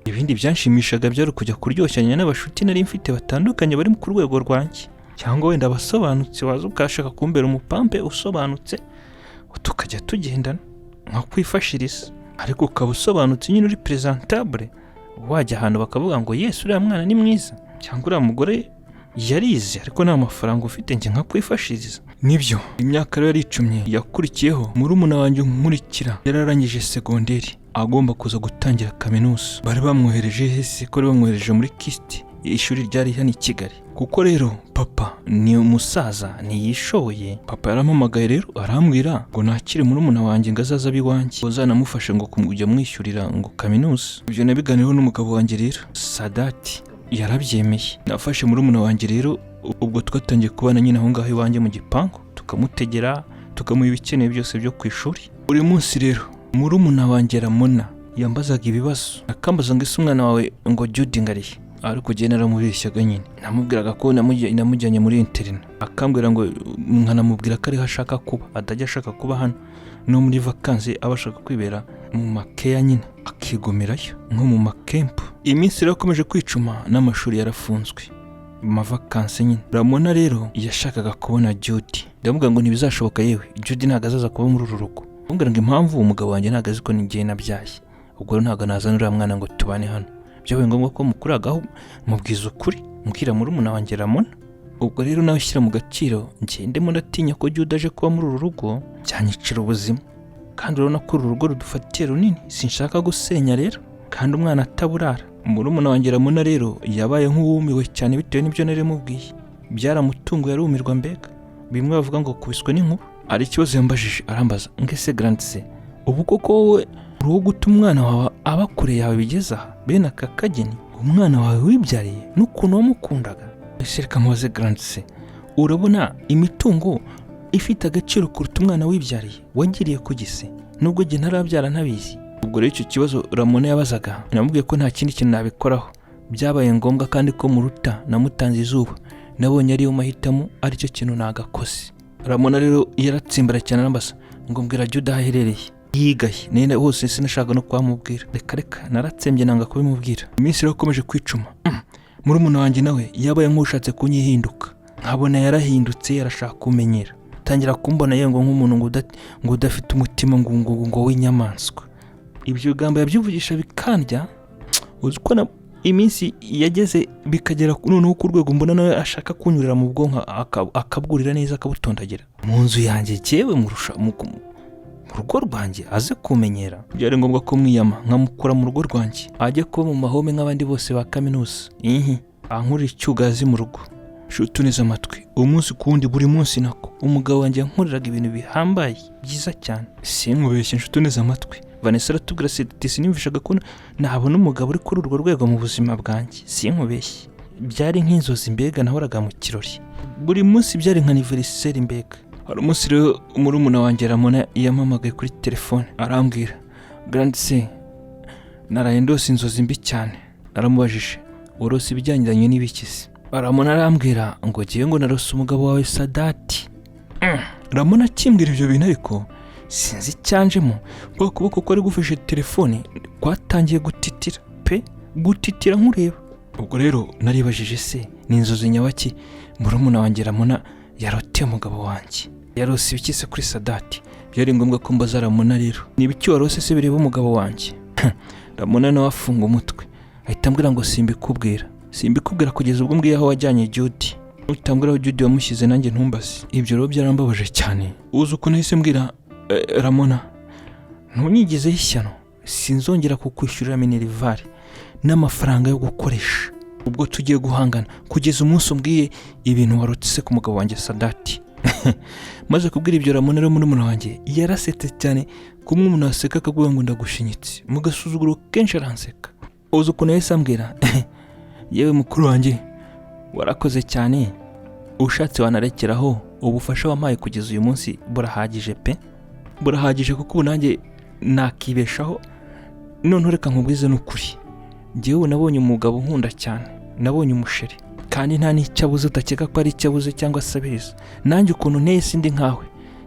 Ibindi byanshimishaga byari kujya kuryoshanya n'abashuti nari mfite batandukanye bari ku rwego rwanjye, cyangwa wenda basobanutse waza ukashaka kumbera umupampe usobanutse tukajya tugendana nka kwifashiriza. Ariko ukaba usobanutse nyine uri presentable, wajya ahantu bakavuga ngo Yesu uriya mwana ni mwiza, cyangwa uriya mugore yarize ariko nta mafaranga ufite nge nka kwifashiriza. Nibyo imyaka rero yaricumye. Yakurikiyeho murumuna wanjye nkurikira yararangije segonderi, agomba kuza gutangira kaminuza. Bari bamwohereje hese ko bamwohereje muri KIST, ishuri ryari hano i Kigali. Kuko rero papa ni umusaza ntiyishoboye. Papa yarampamagaye rero arambwira ngo nakire murumuna wanjye ngazaza biwanjye, uzanamufashe ngo kumujya mwishyurira ngo kaminuza. Ibyo nabiganireho n'umugabo wanjye rero Sadati yarabyemeye. Nafashe murumuna wanjye rero, ubwo twatangiye kubana nyine aho ngaho iwanjye mu gipangu, tukamutegera tukamuha ibikeneye byose byo ku ishuri. Buri munsi rero murumuna wanjye Ramona yambazaga ibibazo, akambaza ngo ese umwana wawe ngo Judy ngariye. Ariko je naramubeshyaga nyine, namubwiraga ko namujyanye muri interina. Akambwira ngo nkanamubwira ko ari hashaka kuba, atajya ashaka kuba hano, no muri vacances abashaka kwibera mu makeya nyine akigomerayo nko mu makempu. Iminsi rero akomeje kwicuma n'amashuri yarafunzwe mu vacances nyine. Ramona rero yashakaga kubona Judy. Ndamubwira ngo ntibizashoboka, yewe Judy ntago azaza kuba muri uru rugo. Ndamubwira ngo impamvu umugabo wanjye ntago azi ko ninjye nabyaye, ubwo ntago nazana uriya mwana ngo tubane hano. Byabaye ngombwa ko mukuragaho mubwiza ukuri, mbwira murumuna wanjye Ramona. Ubwo rero nawe shyira mu gaciro, ndimo ndatinya ko Judy aje kuba muri uru rugo cyanyicira ubuzima. Kandi urabona ko uru rugo rudufatiye runini, sinshaka gusenya rero kandi umwana ataburara. Murumuna wanjye Ramona rero yabaye nk'uwumiwe cyane bitewe n'ibyo nari mubwiye. Byaramutunguye arumirwa mbega, bimwe bavuga ngo kubiswe n'inkuba. Ari ikibazo yambajije arambaza ngese grandse, ubu koko wowe uruwo guta umwana wawe aba kure yawe bigeza bene aka kageni, umwana wawe wibyariye n'ukuntu wamukundaga? Ese reka nkubaze grandse, urabona imitungo ifite agaciro kuruta umwana wibyariye wagiriye ku gise nubwo jye ntarabyara ntabizi? Ubwo rero icyo kibazo Ramona yabazaga, namubwiye ko nta kindi kintu nabikoraho. Byabaye ngombwa kandi ko muruta namutanze izuba, nabonye ariyo mahitamo, aricyo kintu nagakoze. Ramona rero yaratsimbara cyane arambaza ngo mbwira Judy aherereye. Yigaye nene hose sinashaka no kwamubwira. Reka naratsembye nanga kubimubwira. Iminsi rero komeje kwicuma. Murumuna wanjye nawe yabaye nk'ushatse kunyihinduka, nkabona yarahindutse yarashaka kumenyera. Tangira kumbona yengo nk'umuntu ngo udafite umutima ngo w'inyamaswa. Ibyo gamba yabyivugisha bikandya. Uziko na iminsi yageze bikagera noneho ku rwego mbona nawe ashaka kunyurira mu bwonko akabwurira neza akabutondagira mu nzu yanjye cyewe murusha mu rugo rwanjye aze kumenyera. Byari ngombwa ko mwiyama nkamukura mu rugo rwanjye ajye kuba mu mahome nk'abandi bose ba kaminuza. Ankurira icyugazi mu rugo. Shutuniza amatwi, umunsi kundi buri munsi nako umugabo wanjye yankoreraga ibintu bihambaye byiza cyane. Sinkubeshye, shutuniza amatwi, Vanessa aratubwira ati siniyumvishaga ko nabona umugabo uri kuri urwo rwego mu buzima bwanjye, sinkubeshye. Byari nk'inzozi mbega nahoraga mu kirori. Buri munsi byari nka anniversaire mbega. Hari umunsi rero murumuna wanjye Ramona yampamagaye kuri telefone arambwira, Grandse, naraye ndose inzozi mbi cyane. Aramubajije, urose ibijyanye n'ibikisi? Ramona arambwira ngo giye ngo narose umugabo wawe Sadati. Ramona akimbwira ibyo bintu ariko sinzi cyanjemo, kwa kuboko ko ari gufashe telefone kwatangiye gutitira pe, gutitira nkureba. Ubwo rero naribajije se ni inzozi nyabaki murumuna wanjye Ramona yaroteye umugabo wanjye? Yarose ibikise kuri Sadati. Byari ngombwa ko mbaza Ramona rero, ni ibiki warose se bireba umugabo wanjye? Ramona nawe afunga umutwe ahita ambwira ngo simbikubwira kugeza ubwo mbwiye aho wajyanye Judy. Utambwira aho Judy wamushyize nanjye ntumbaze. Ibyo rero byarambabaje cyane. Uzi uko nahise mbwira Ramona, ntunyigizeho ishyano, sinzongera kukwishyurira minerivare n'amafaranga yo gukoresha ubwo tugiye guhangana kugeza umunsi umbwiye ibintu warotse ku mugabo wanjye Sadati. Maze kubwira ibyo Ramona rero murumuna wanjye yarasetse cyane, kumwe umuntu aseka akaguha ngo ndagushinyitse, mu gasuzuguro kenshi aranseka. Uzi uko nahise ambwira, yewe mukuru wanjye warakoze cyane, ushatse wanarekeraho, ubufasha wampaye kugeza uyu munsi burahagije pe, burahagije kuko ubu nanjye nakibeshaho. None reka nkubwize n'ukuri, njyewe nabonye umugabo nkunda cyane, nabonye umusheri kandi nta n'icyabuze utakeka ko ari icyabuze cyangwa se abiriza. Nanjye ukuntu nteye sindi nkawe,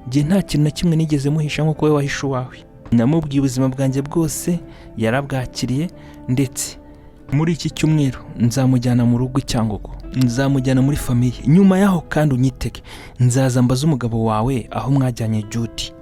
njye nta kintu na kimwe nigeze muhisha nk'uko we wahisha uwawe. Namubwiye ubuzima bwanjye bwose, yarabwakiriye, ndetse muri iki cyumweru nzamujyana mu rugo Cyangugu, nzamujyana muri famiye. Nyuma yaho kandi unyitege, nzaza mbaza umugabo wawe aho mwajyanye Judy.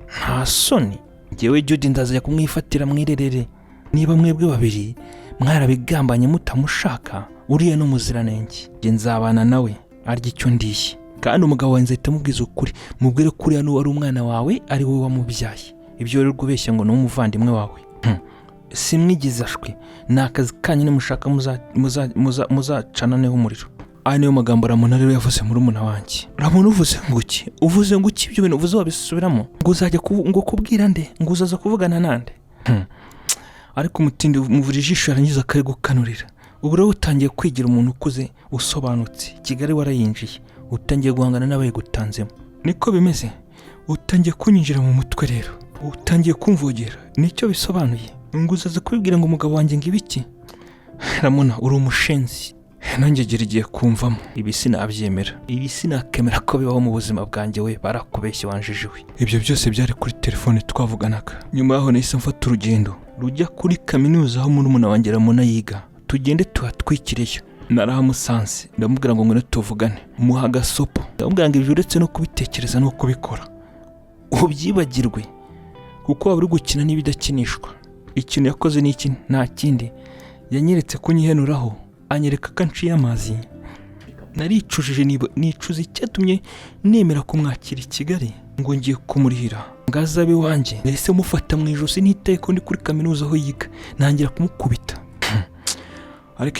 Nta soni, njyewe Judy ndazajya kumwifatira mwirerere. Niba mwebwe babiri mwarabigambanye mutamushaka, uriya n'umuziranenge, njye nzabana nawe arya icyo ndiye. Kandi umugabo wawe nzahita mubwiza ukuri, mubwire ko uriya n'uwari umwana wawe ari wowe wamubyaye. Ibyo rero ubeshya ngo ni umuvandimwe wawe, simwigize ashwe. Ni akazi kanyu nimushaka muzacananeho umuriro. Aya niyo magambo Ramona rero yavuze murumuna wanjye. Ramona uvuze ngo iki ibyo bintu uvuze wabisubiramo? Ngo uzajya ngo kubwira nde? Ngo uzaza kuvugana nande? Ariko umutindi muvura ijisho yarangiza akari gukanurira. Ubu rero utangiye kwigira umuntu ukuze usobanutse. Kigali warayinjiye, utangiye guhangana n'abayigutanzemo. Niko bimeze, utangiye kunyinjira mu mutwe rero, utangiye kumvogera. Nicyo bisobanuye ngo uzaza kubibwira ngo umugabo wanjye ngibiki? Ramona uri umushenzi, nanjye gira igiye kumvamo. Ibi sinabyemera, ibi sinakemera ko bibaho mu buzima bwanjye. We barakubeshye wanjijiwe. Ibyo byose byari kuri telefone twavuganaga. Nyuma yaho nahise mfata urugendo rujya kuri kaminuza aho murumuna wanjye Ramona yiga, tugende tuhatwikireyo. Narahamusanze ndamubwira ngo ngwino tuvugane, muha agasopo. Ndamubwira ngo ibyo uretse no kubitekereza no kubikora ubyibagirwe, kuko waba uri gukina n'ibidakinishwa. Ikintu yakoze ni iki? Nta kindi, yanyeretse kunyihenuraho, anyereka ko nciye amazi. Naricujije, nicuza icyatumye nemera kumwakira i Kigali ngo ngiye kumurihira ngazabe wanjye. Nahise mufata mu ijosi nitaye ko ndi kuri kaminuza aho yiga, ntangira kumukubita. Ariko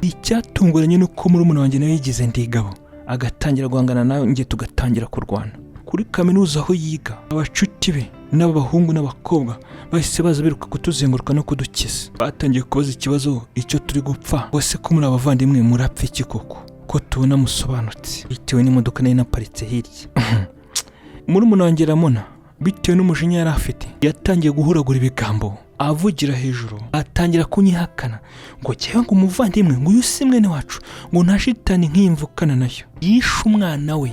icyatunguranye nuko murumuna wanjye nawe yigize ndigabo, agatangira guhangana nawe, ngiye tugatangira kurwana kuri kaminuza aho yiga. Abacuti be n'abahungu n'abakobwa bahise baza biruka kutuzenguruka no kudukiza. Batangiye kubaza ikibazo icyo turi gupfa, bose ko muri abavandimwe murapfa iki koko, ko tubona musobanutse bitewe n'imodoka nari naparitse hirya. Murumuna wanjye Ramona bitewe n'umujinya yari afite, yatangiye guhuragura ibigambo avugira hejuru, atangira kunyihakana ngo cyewe ngo umuvandimwe ngo uyu si mwene wacu, ngo nta shitani nk'imvukana nayo. Yishe umwana we,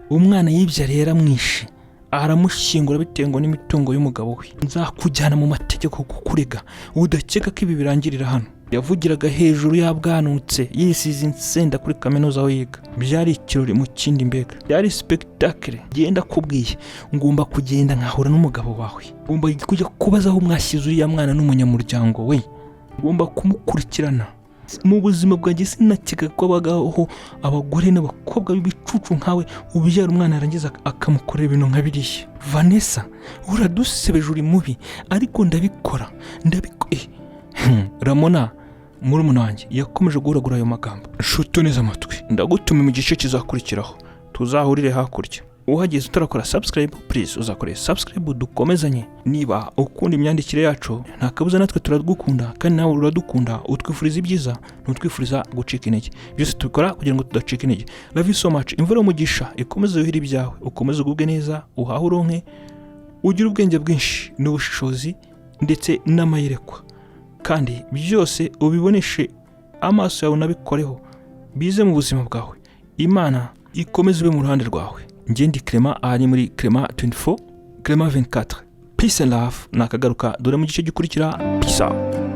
umwana yibyariye yaramwishe, aramushyingura bitewe ngo n'imitungo y'umugabo we. Nzakujyana mu mategeko kukurega, udakeka ko ibi birangirira hano. Yavugiraga hejuru yabwanutse, yisize insenda kuri kaminuza aho yiga. Byari ikirori mu kindi mbega, byari spectacle. Genda kubwiye ngomba kugenda nkahura n'umugabo wawe, ngomba kujya kubaza aho mwashyize uriya mwana n'umunyamuryango we, ngomba kumukurikirana. Mu buzima bwanjye sinakeka ko abagaho abagore n'abakobwa b'ibicucu nkawe ubyara umwana yarangiza akamukorera ibintu nka biriya. Vanessa uradusebeje, uri mubi, ariko ndabikora. Ramona murumuna wanjye yakomeje guhuragura ayo magambo. Nshuti neza amatwi, ndagutuma mu gice kizakurikiraho, tuzahurire hakurya. uhageze utarakora subscribe, please uzakore subscribe dukomezanye. Niba ukunda imyandikire yacu nta kabuza natwe turadukunda kandi nawe uradukunda, utwifuriza ibyiza ntutwifuriza gucika intege. Byose tubikora kugira ngo tudacika intege. Love you so much. Imvura umugisha ikomeze yuhira ibyawe, ukomeze ugubwe neza, uhahe uronke, ugira ubwenge bwinshi n'ubushishozi ndetse n'amayerekwa, kandi byose ubiboneshe amaso yawe nabikoreho bize mu buzima bwawe. Imana ikomeze ube mu ruhande rwawe. Njye ndi Clement, ari muri Clement 24, Clement 24. Peace and love. Nakagaruka dore mu gice gikurikira. Peace out.